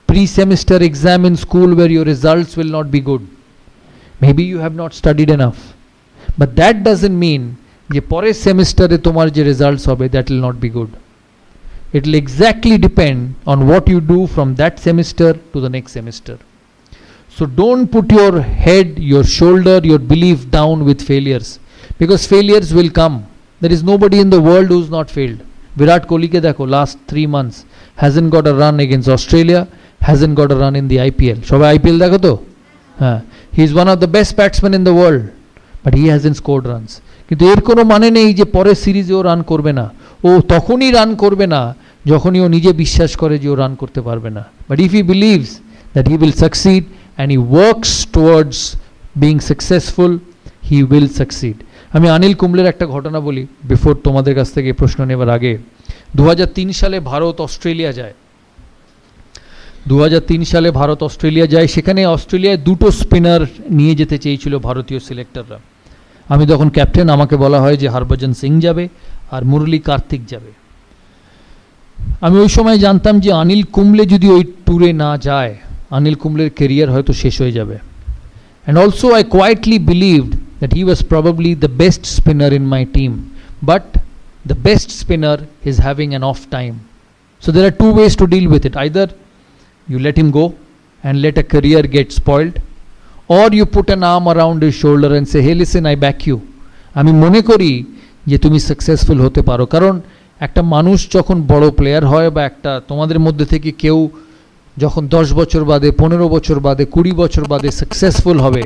pre-semester exam in school where your results will not be good. Maybe you have not studied enough, but that doesn't mean যে পরের সেমিস্টারে তোমার যে results হবে that will not be good. It will exactly depend on what you do from that semester to the next semester. So don't put your head, your shoulder, your belief down with failures, because failures will come. There is nobody in the world who's not failed. Virat Kohli ke dekho, last 3 months hasn't got a run against Australia, hasn't got a run in the IPL. Shobai IPL dekho to? He is one of the best batsmen in the world, but he hasn't scored runs. কিন্তু এর কোনো মানে নেই যে পরের সিরিজে ও run করবে না। ও তখনই রান করবে না যখনই ও নিজে বিশ্বাস করে যে ও রান করতে পারবে না। But if he believes that he will succeed and he works towards being successful, he will succeed. আমি অনিল কুম্বলের একটা ঘটনা বলি বিফোর তোমাদের কাছ থেকে প্রশ্ন নেবার আগে। 2003 সালে ভারত অস্ট্রেলিয়া যায়। সেখানে অস্ট্রেলিয়ায় 2টো স্পিনার নিয়ে যেতে চেয়েছিল ভারতীয় সিলেক্টররা। আমি তখন ক্যাপ্টেন, আমাকে বলা হয় যে হরভজন সিং যাবে আর মুরলী কার্তিক যাবে। আমি ওই সময় জানতাম যে অনিল কুম্বলে যদি ওই ট্যুরে না যায়, অনিল কুম্বলের কেরিয়ার হয়তো শেষ হয়ে যাবে। And also I quietly believed that he was probably the best spinner in my team, but the best spinner is having an off time. So there are two ways to deal with it. Either you let him go and let a career get spoiled, or you put an arm around his shoulder and say, hey listen, I back you. আমি মনে করি যে তুমি successful হতে পারো। কারণ একটা মানুষ যখন বড় প্লেয়ার হয়, বা একটা তোমাদের মধ্যে থেকে কেউ যখন 10 বছর বাদে, 15 বছর বাদে, 20 বছর বাদে সাকসেসফুল হবে,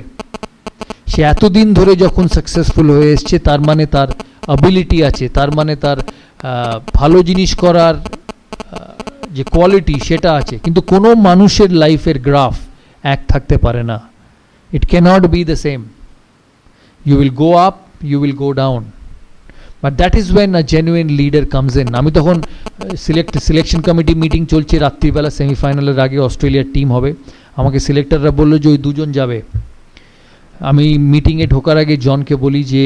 সে এতদিন ধরে যখন সাকসেসফুল হয়ে এসছে, তার মানে তার অ্যাবিলিটি আছে, তার মানে তার ভালো জিনিস করার যে কোয়ালিটি সেটা আছে। কিন্তু কোনো মানুষের লাইফের গ্রাফ এক থাকতে পারে না। It can't be the same. You will go up, you will go down, but that is when a genuine leader comes in. আমি তখন সিলেকশন কমিটি মিটিং চলছে, রাত্রিবেলা সেমিফাইনালের আগে অস্ট্রেলিয়ার টিম হবে। আমাকে সিলেক্টররা বললো যে ওই দুজন যাবে। আমি মিটিংয়ে ঢোকার আগে জনকে বলি যে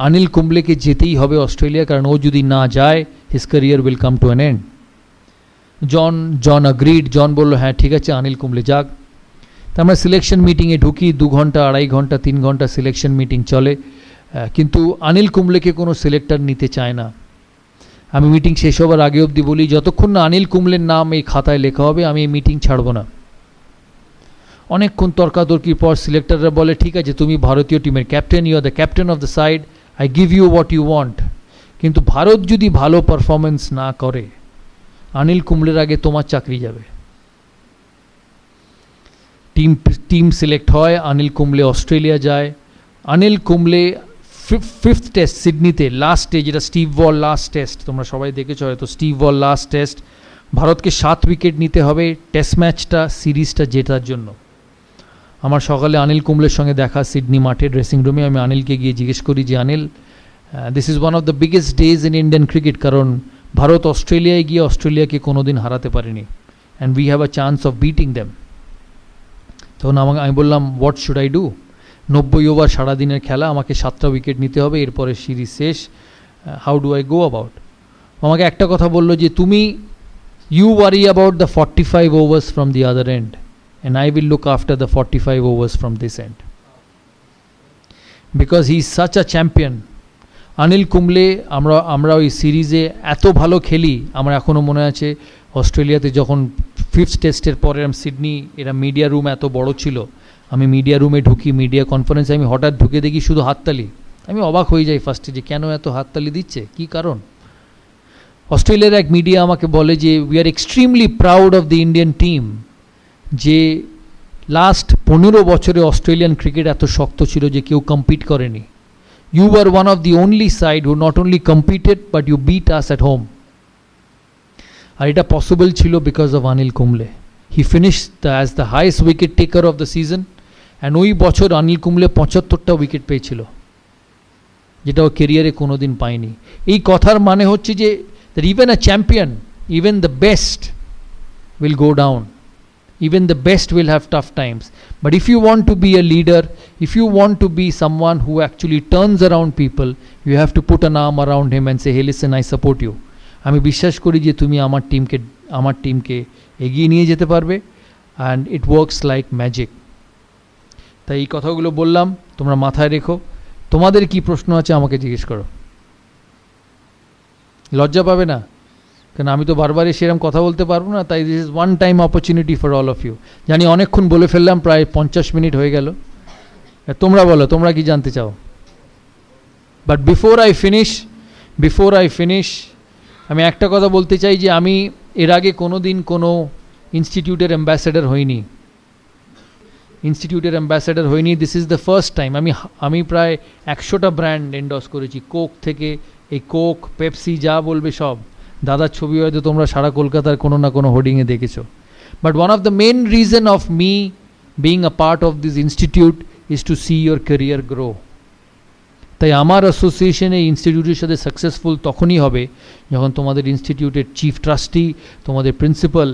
অনিল কুম্বলেকে যেতেই হবে অস্ট্রেলিয়া, কারণ ও যদি না যায় his career will come to an end. John agreed. John বললো হ্যাঁ ঠিক আছে, অনিল কুম্বলে যাক। তা আমরা সিলেকশন মিটিংয়ে ঢুকি, 2 ঘন্টা, 2.5 ঘন্টা, 3 ঘন্টা সিলেকশন মিটিং চলে, কিন্তু অনিল কুম্বলেকে কোনো সিলেক্টর নিতে চায় না। আমি মিটিং শেষ হবার আগে অবধি বলি, যতক্ষণ না অনিল কুম্বলের নাম এই খাতায় লেখা হবে আমি এই মিটিং ছাড়বো না। অনেকক্ষণ তর্কাতর্কির পর সিলেক্টররা বলে ঠিক আছে, তুমি ভারতীয় টিমের captain, you are the captain of the side, I give you what you want. কিন্তু ভারত যদি ভালো পারফরমেন্স না করে, অনিল কুম্বলের আগে তোমার চাকরি যাবে। টিম সিলেক্ট হয়, অনিল কুম্বলে অস্ট্রেলিয়া যায়। অনিল কুম্বলে 5th টেস্ট সিডনিতে, লাস্টে, যেটা স্টিভ ওয়াল লাস্ট টেস্ট, তোমরা সবাই দেখেছো হয়তো, স্টিভ ওয়াল লাস্ট টেস্ট, ভারতকে 7 উইকেট নিতে হবে টেস্ট ম্যাচটা, সিরিজটা জেতার জন্য। আমার সকালে অনিল কুম্বলের সঙ্গে দেখা সিডনি মাঠে ড্রেসিং রুমে। আমি অনিলকে গিয়ে জিজ্ঞেস করি যে Anil, this is one of the biggest days in Indian cricket, কারণ ভারত অস্ট্রেলিয়ায় গিয়ে অস্ট্রেলিয়াকে কোনোদিন হারাতে পারেনি, and we have a chance of beating them. তখন আমি বললাম what should I do? 90 over সারাদিনের খেলা, আমাকে 7টা উইকেট নিতে হবে, এরপরে সিরিজ শেষ, how do I go about? আমাকে একটা কথা বললো যে তুমি you worry about the 45 overs from the other end, and I will look after the 45 overs from this end, because he is such a champion. Anil Kumble, আমরা ওই সিরিজে এত ভালো খেলি, আমার এখনও মনে আছে অস্ট্রেলিয়াতে যখন 5th টেস্টের পরে সিডনি, এরা মিডিয়া রুম এত বড় ছিল, আমি মিডিয়া রুমে ঢুকি, মিডিয়া কনফারেন্সে আমি হঠাৎ ঢুকে দেখি শুধু হাততালি। আমি অবাক হয়ে যাই ফার্স্টে যে কেন এত হাততালি দিচ্ছে, কী কারণ? অস্ট্রেলিয়ার এক মিডিয়া আমাকে বলে যে we are extremely proud of the Indian team, যে লাস্ট 15 বছরে অস্ট্রেলিয়ান ক্রিকেট এত শক্ত ছিল যে কেউ কম্পিট করেনি। You are one of the only side who not only competed but you beat us at home. আর এটা পসিবল ছিল because of Anil Kumble. He finished as the highest wicket taker of the season, and ওই বছর Anil Kumble 75টা wicket পেয়েছিল, যেটা ও কেরিয়ারে কোনো দিন পায়নি। এই কথার মানে হচ্ছে যে even a champion, even the best will go down, even the best will have tough times. But if you want to be a leader, if you want to be someone who actually turns around people, you have to put an arm around him and say, hey listen, I support you. আমি বিশ্বাস করি যে তুমি আমার টিমকে এগিয়ে নিয়ে যেতে পারবে, and it works like magic. তাই এই কথাগুলো বললাম, তোমরা মাথায় রেখো। তোমাদের কি প্রশ্ন আছে আমাকে জিজ্ঞেস করো, লজ্জা পাবে না, কারণ আমি তো বারবার সেরকম কথা বলতে পারবো না। তাই this is one time opportunity for all of you. জানি অনেকক্ষণ বলে ফেললাম, প্রায় 50 মিনিট হয়ে গেল। তোমরা বলো, তোমরা কি জানতে চাও? বাট বিফোর আই ফিনিশ আমি একটা কথা বলতে চাই যে আমি এর আগে কোনো দিন কোনো ইনস্টিটিউটের অ্যাম্বাসেডার হইনি। This is the first time. আমি প্রায় 100টা ব্র্যান্ড এন্ডোর্স করেছি, কোক থেকে, এই কোক, পেপসি, যা বলবে সব। দাদার ছবি হয়তো তোমরা সারা কলকাতার কোনো না কোনো হোর্ডিংয়ে দেখেছো। But one of the main reason of me being a part of this institute is to see your career grow. তাই আমার অ্যাসোসিয়েশন এই ইনস্টিটিউটের সাথে সাকসেসফুল তখনই হবে যখন তোমাদের ইনস্টিটিউটের চিফ ট্রাস্টি, তোমাদের প্রিন্সিপাল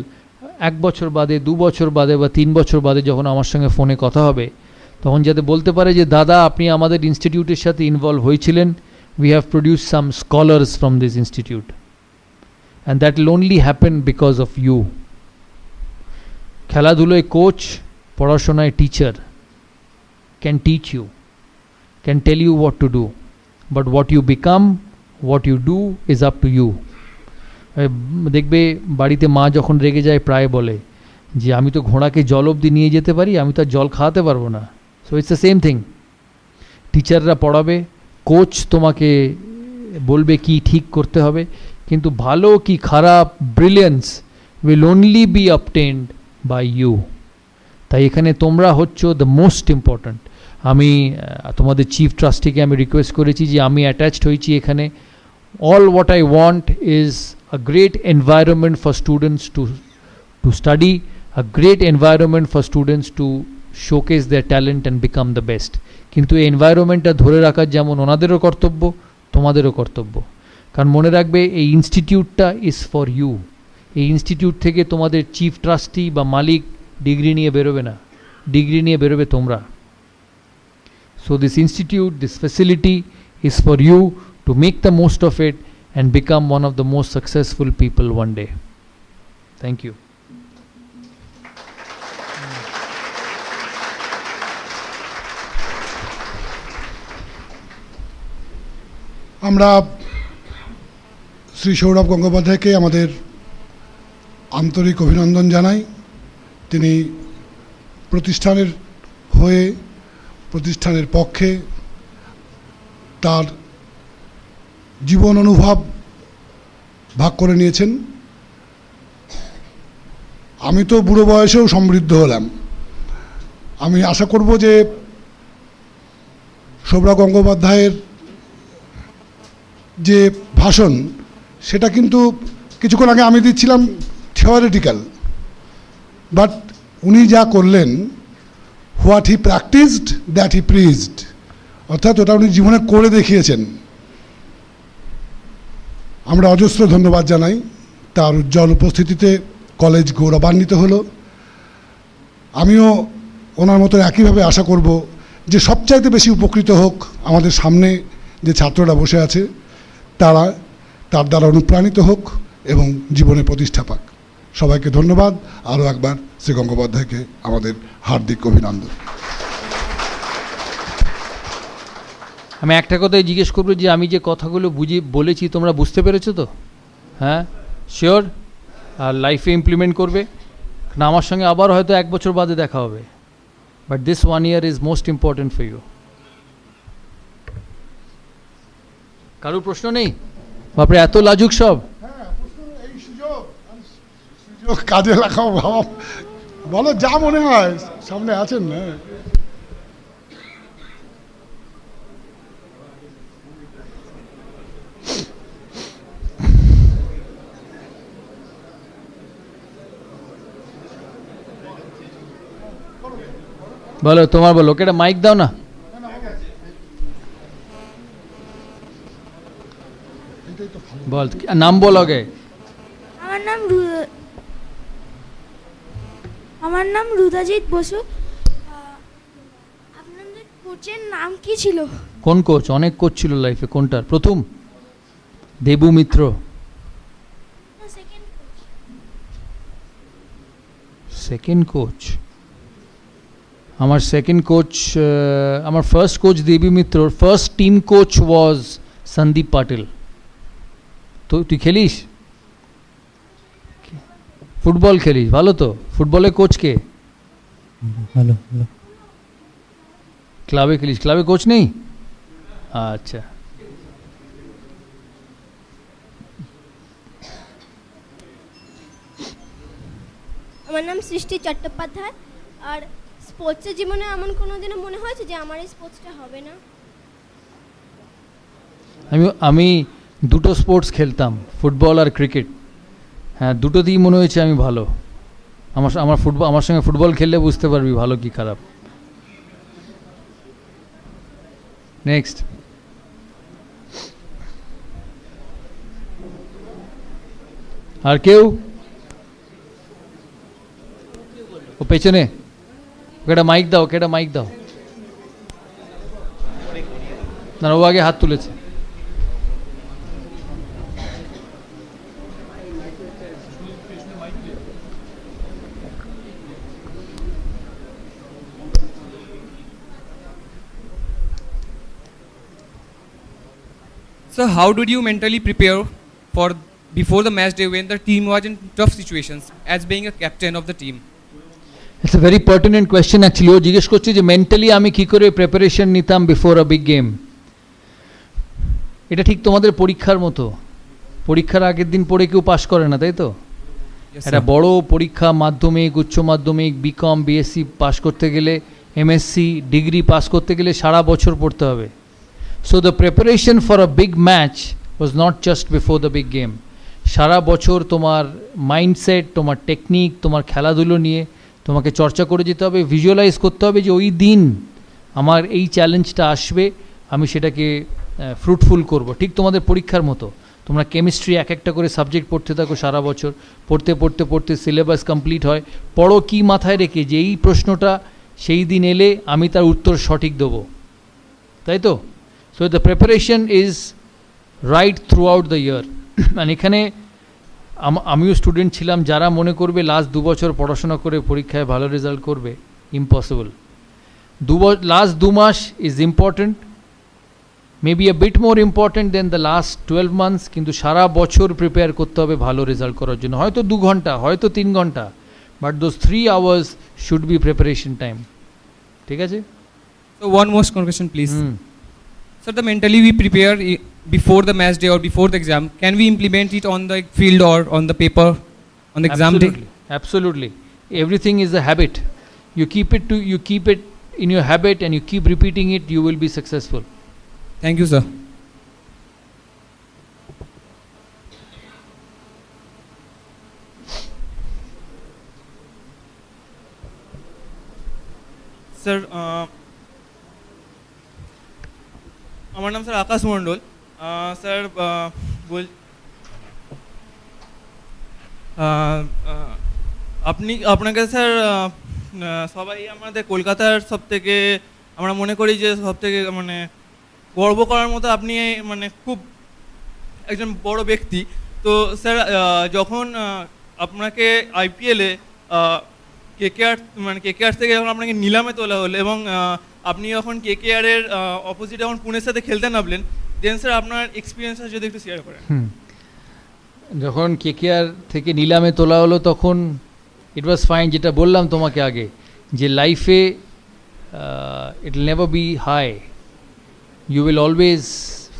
1 বছর বাদে, 2 বছর বাদে বা 3 বছর বাদে যখন আমার সঙ্গে ফোনে কথা হবে, তখন যাতে বলতে পারে যে দাদা আপনি আমাদের ইনস্টিটিউটের সাথে ইনভলভ হয়েছিলেন, we have produced some scholars from this institute, and that will only happen because of you. খেলাধুলোয় কোচ, পড়াশোনায় teacher can teach you, can tell you what to do, but what you become, what you do is up to you. দেখবে বাড়িতে মা যখন রেগে যায় প্রায় বলে যে আমি তো ঘোড়াকে জল অবধি নিয়ে যেতে পারি, আমি তো আর জল খাওয়াতে পারবো না। So it's the same thing. টিচাররা পড়াবে, কোচ তোমাকে বলবে কি ঠিক করতে হবে, কিন্তু ভালো কি খারাপ, brilliance will only be obtained by you. তাই এখানে তোমরা হচ্ছ দ্য মোস্ট ইম্পর্ট্যান্ট। আমি তোমাদের চিফ ট্রাস্টিকে আমি রিকোয়েস্ট করেছি যে আমি অ্যাটাচড হয়েছি এখানে। All what I want is a great environment for students to study, a great environment for students to showcase their talent and become the best. কিন্তু এই এনভায়রনমেন্টটা ধরে রাখার যেমন ওনাদেরও কর্তব্য, তোমাদেরও কর্তব্য। কারণ মনে রাখবে এই ইনস্টিটিউটটা ইজ ফর ইউ। এই ইনস্টিটিউট থেকে তোমাদের চিফ ট্রাস্টি বা মালিক ডিগ্রি নিয়ে বেরোবে না, ডিগ্রি নিয়ে বেরোবে তোমরা। So this institute, this facility is for you to make the most of it and become one of the most successful people one day. Thank you. আমরা শ্রী সৌরভ গঙ্গোপাধ্যায়কে আমাদের আন্তরিক অভিনন্দন জানাই। তিনি প্রতিষ্ঠানের হয়ে, প্রতিষ্ঠানের পক্ষে তার জীবন অনুভব ভাগ করে নিয়েছেন। আমি তো বুড়ো বয়সেও সমৃদ্ধ হলাম। আমি আশা করব যে সৌরভ গঙ্গোপাধ্যায়ের যে ভাষণ, সেটা কিন্তু কিছুক্ষণ আগে আমি দিচ্ছিলাম থিওরিটিক্যাল, বাট উনি যা করলেন, what he practised that he preached, অর্থাৎ ওটা উনি জীবনে করে দেখিয়েছেন। আমরা অজস্র ধন্যবাদ জানাই। তার উজ্জ্বল উপস্থিতিতে কলেজ গৌরবান্বিত হলো। আমিও ওনার মতো একইভাবে আশা করব যে সবচাইতে বেশি উপকৃত হোক আমাদের সামনে যে ছাত্ররা বসে আছে, তারা তার দ্বারা অনুপ্রাণিত হোক এবং জীবনে প্রতিষ্ঠা পাক। সবাইকে ধন্যবাদ। আরও একবার শ্রী গঙ্গোপাধ্যায়কে আমাদের হার্দিক অভিনন্দন। আমি একটা কথাই জিজ্ঞেস করবো যে আমি যে কথাগুলো বলেছি তোমরা বুঝতে পেরেছো তো? হ্যাঁ, শিওর? আর লাইফে ইমপ্লিমেন্ট করবে? না, আমার সঙ্গে আবার হয়তো 1 বছর বাদে দেখা হবে, but this 1 year is most important for you. কারোর প্রশ্ন নেই? বাপরে, এত লাজুক সব! কাজে লাগাও বাবা, বলো যা মনে হয়, সামনে আছেন না। বলো, তোমার বলো, ওকে একটা মাইক দাও না। বল, নাম বল আগে। আমার নাম রুদাজিৎ বসু। আপনাদের কোচের নাম কি ছিল? কোন কোচ? অনেক কোচ ছিল লাইফে। কোনটার প্রথম? দেবু মিত্র। Second coach? আমার সেকেন্ড কোচ, আমার first coach Debi Mitra. First team coach was Sandeep Patil. তো তুই খেলিস? ফুটবল খেলিস? ভালো তো। ফুটবলে কোচ কে? ভালো ভালো। ক্লাবে খেলিস? ক্লাবে কোচ নেই? আচ্ছা। আমার নাম সৃষ্টি চট্টোপাধ্যায়। আর স্পোর্টসের জীবনে এমন কোনো দিনও মনে হয়েছে যে আমার এই স্পোর্টসটা হবে না? আমি দুটো স্পোর্টস খেলতাম, ফুটবল আর ক্রিকেট। হ্যাঁ, দুটোতেই মনে হয়েছে আমি ভালো। আমার সঙ্গে ফুটবল খেললে বুঝতে পারবি ভালো কি খারাপ। নেক্সট। আর কেউ? ও পেছনে, ওকে একটা মাইক দাও, ওকে একটা মাইক দাও। না, ও আগে হাত তুলেছে। So how did you mentally prepare for before the match day when the team was in tough situations as being a captain of the team? It's a very pertinent question actually. ও জিজ্ঞেস করছে যে mentally আমি কী করে preparation নিতাম before a big game. এটা ঠিক তোমাদের পরীক্ষার মতো, পরীক্ষার আগের দিন পড়ে কেউ পাশ করে না, তাই তো? Yes, একটা sir. বড় পরীক্ষা, মাধ্যমিক, উচ্চ মাধ্যমিক, বিকম, বিএসসি পাস করতে গেলে, এমএসসি ডিগ্রি পাস করতে গেলে সারা বছর পড়তে হবে। So the preparation for a big match was not just before the big game. সারা বছর তোমার মাইন্ডসেট, তোমার টেকনিক, তোমার খেলাধুলো নিয়ে তোমাকে চর্চা করে যেতে হবে, ভিজুয়ালাইজ করতে হবে যে ওই দিন আমার এই চ্যালেঞ্জটা আসবে, আমি সেটাকে ফ্রুটফুল করব। ঠিক তোমাদের পরীক্ষার মতো, তোমরা কেমিস্ট্রি এক একটা করে সাবজেক্ট পড়তে থাকো সারা বছর, পড়তে পড়তে পড়তে সিলেবাস কমপ্লিট হয়, পড়ো কি মাথায় রেখে যে এই প্রশ্নটা সেই দিন এলে আমি তার উত্তর সঠিক দেবো, তাই তো? So the preparation is right through out the year. মানে এখানে আমিও স্টুডেন্ট ছিলাম, যারা মনে করবে লাস্ট 2 বছর পড়াশোনা করে পরীক্ষায় ভালো রেজাল্ট করবে, ইম্পসিবল। লাস্ট 2 মাস is important, maybe a bit more important than the last 12 months, কিন্তু সারা বছর প্রিপেয়ার করতে হবে ভালো রেজাল্ট করার জন্য। হয়তো 2 ঘন্টা, হয়তো 3 ঘন্টা, but those 3 hours should be preparation time। ঠিক আছে? So one more question, please. Hmm. Sir, the mentally we prepare before the match day or before the exam, can we implement it on the field or on the paper on the exam day? Absolutely. Everything is a habit. You keep it in your habit and you keep repeating it, you will be successful. Thank you, sir. Sir আমার নাম sir আকাশ মণ্ডল। Sir আপনাকে sir সবাই আমাদের কলকাতার সবথেকে আমরা মনে করি যে সবথেকে মানে গর্ব করার মতো আপনি মানে খুব একজন বড় ব্যক্তি। তো স্যার যখন আপনাকে আইপিএলে কেকেআর থেকে যখন আপনাকে নিলামে তোলা হলো এবং আপনি যখন কেকেআরের অপোজিটে যখন পুনের সাথে খেলতে নামলেন, দেন স্যার আপনার এক্সপিরিয়েন্সটা যদি একটু শেয়ার করেন। যখন কেকেআর থেকে নিলামে তোলা হলো তখন ইট ওয়াজ ফাইন, যেটা বললাম তোমাকে আগে, যে লাইফে it will never be high, you will always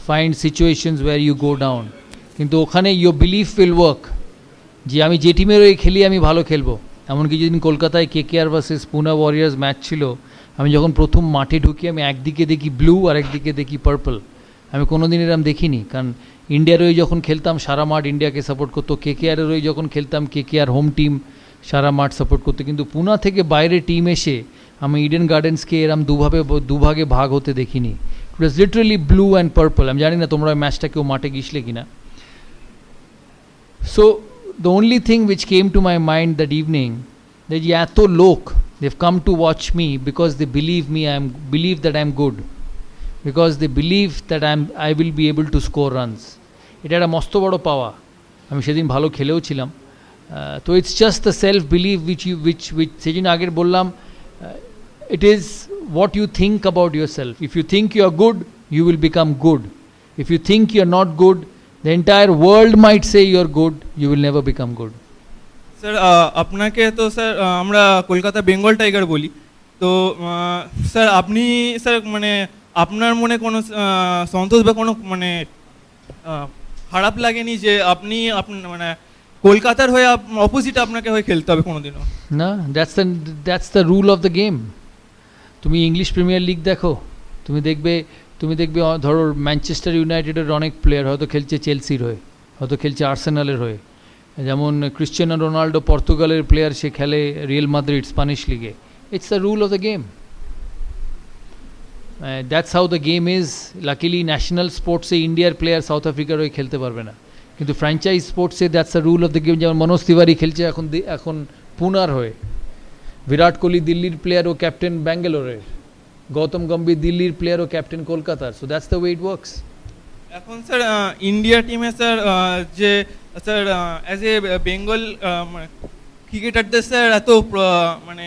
find situations where you go down, কিন্তু ওখানে your belief will work যে আমি যে টিমের হয়ে খেলি আমি ভালো খেলবো। এমনকি যেদিন কলকাতায় কেকেআর ভার্সেস পুনা ওয়ারিয়ার্স ম্যাচ ছিল, আমি যখন প্রথম মাঠে ঢুকি আমি একদিকে দেখি ব্লু আর একদিকে দেখি পার্পল। আমি কোনো দিন এরম দেখিনি, কারণ ইন্ডিয়ার হয়ে যখন খেলতাম সারা মাঠ ইন্ডিয়াকে সাপোর্ট করতো, কেকেআরের হয়ে যখন খেলতাম কেকেআর হোম টিম সারা মাঠ সাপোর্ট করতো। কিন্তু পুনা থেকে বাইরে টিম এসে আমি ইডেন গার্ডেন্সকে এরম দুভাগে ভাগ হতে দেখিনি। It was literally blue and purple. আমি জানি না তোমরা ম্যাচটা কেউ মাঠে গিয়েছিলে কিনা। So the only thing which came to my mind that evening, that এত লোক, they've come to watch me because they believe that I'm good, because they believe that I will be able to score runs. এটা একটা মস্ত বড় পাওয়া। আমি সেদিন ভালো খেলেও ছিলাম। তো it's just the self believe which সেদিন আগের বললাম, it is what you think about yourself. If you think you are good, you will become good. If you think you are not good, the entire world might say you are good, you will never become good. Sir আপনাকে তো sir আমরা Kolkata Bengal tiger বলি, তো sir আপনি sir মানে আপনার মনে কোনো সন্তোষ বা কোনো মানে খারাপ লাগেনি যে আপনি মানে কলকাতার হয়ে অপোজিট আপনাকে হয়ে খেলতে হবে কোনোদিনও? না, that's the rule of the game. তুমি ইংলিশ প্রিমিয়ার লিগ দেখো, তুমি দেখবে ধরো ম্যানচেস্টার ইউনাইটেডের অনেক প্লেয়ার হয়তো খেলছে চেলসির হয়ে, হয়তো খেলছে আর্সেনালের হয়ে। যেমন ক্রিশ্চিয়ানো রোনাল্ডো পর্তুগালের প্লেয়ার, সে খেলে রিয়েল মাদ্রিদ স্প্যানিশ লিগে। It's the rule of the game, that's how the game is. Luckily national স্পোর্টসে ইন্ডিয়ার প্লেয়ার সাউথ আফ্রিকার হয়ে খেলতে পারবে না, কিন্তু ফ্র্যাঞ্চাইজ স্পোর্টসে that's the rule of the game. যেমন মনোজ তিওয়ারি খেলছে এখন পুনার হয়ে, বিরাট কোহলি দিল্লির প্লেয়ার ও ক্যাপ্টেন ব্যাঙ্গালোরের, গৌতম গম্ভীর দিল্লির প্লেয়ার ও ক্যাপ্টেন কলকাতার। So that's the way it works. এখন স্যার ইন্ডিয়া টিমে স্যার যে স্যার অ্যাজ এ বেঙ্গল ক্রিকেটারদের স্যার এত মানে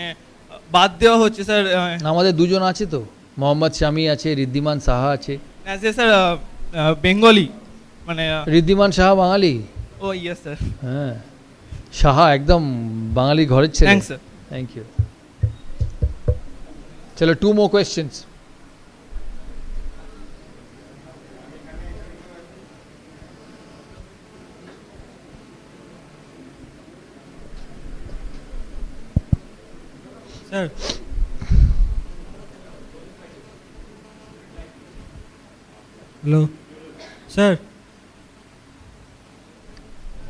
বাদ দেওয়া হচ্ছে স্যার। আমাদের দুজন আছে তো, মোহাম্মদ শামি আছে, ঋদ্ধিমান সাহা আছে। অ্যাজ এ স্যার বেঙ্গলি মানে ঋদ্ধিমান সাহা বাঙালি? ও ইয়েস স্যার। হ্যাঁ, সাহা একদম বাঙালি ঘরের ছেলে। Thanks sir. Thank you. চলো, 2 more questions. Sir hello sir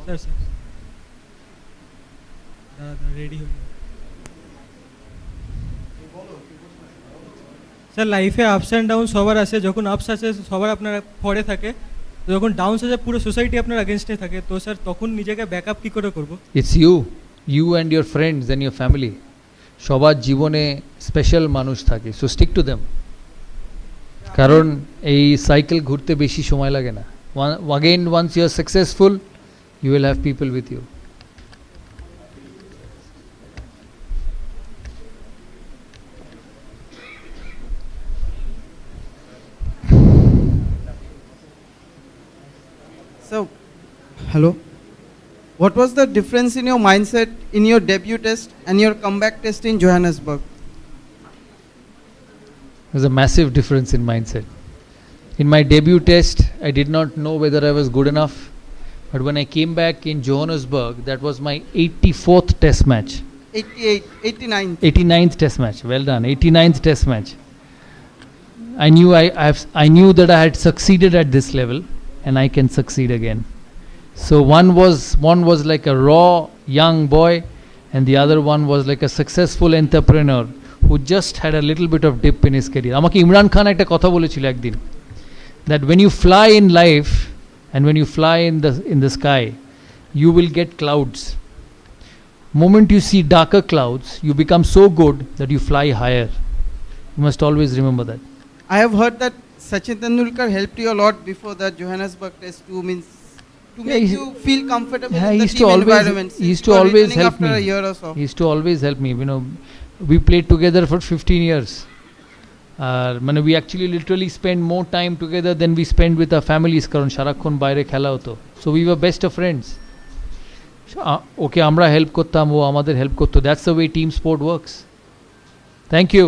sir sir দাদা রেডি হয়ে স্যার লাইফে আপস অ্যান্ড ডাউন সবার আসে, যখন আপস আসে সবার আপনার পরে থাকে, তো যখন ডাউনস আসে পুরো সোসাইটি আপনার আগেনস্টে থাকে, তো স্যার তখন নিজেকে ব্যাকআপ কী করে করবো? It's you and your friends and your family. সবার জীবনে স্পেশাল মানুষ থাকে, সো স্টিক টু দেম। কারণ এই সাইকেল ঘুরতে বেশি সময় লাগে না। Again, once you are successful, you will have people with you. So, hello. What was the difference in your mindset in your debut test and your comeback test in Johannesburg? There's a massive difference in mindset. In my debut test, I did not know whether I was good enough. But when I came back in Johannesburg, that was my 84th test match. 88, 89. 89th test match. Well done. 89th test match. I knew I knew that I had succeeded at this level, and I can succeed again. So one was like a raw young boy, and the other one was like a successful entrepreneur who just had a little bit of dip in his career. আমাকে ইমরান খান একটা কথা বলেছিল একদিন, that when you fly in life and when you fly in the sky, you will get clouds. Moment you see darker clouds, you become so good that you fly higher. You must always remember that. I have heard that Sachin Tendulkar helped you a lot before the Johannesburg test to means to Yeah, make he- you feel comfortable Yeah, in he the used to team always- environment. he since used you to are always returning help after me. a year or so. He used to always help me. We played together for 15 years. We actually literally spend more time together than we spend with our families, কারণ সারাক্ষণ বাইরে খেলা হতো. So we were best of friends. ওকে আমরা help করতাম, ও আমাদের help করতো. That's the way team sport works. Thank you.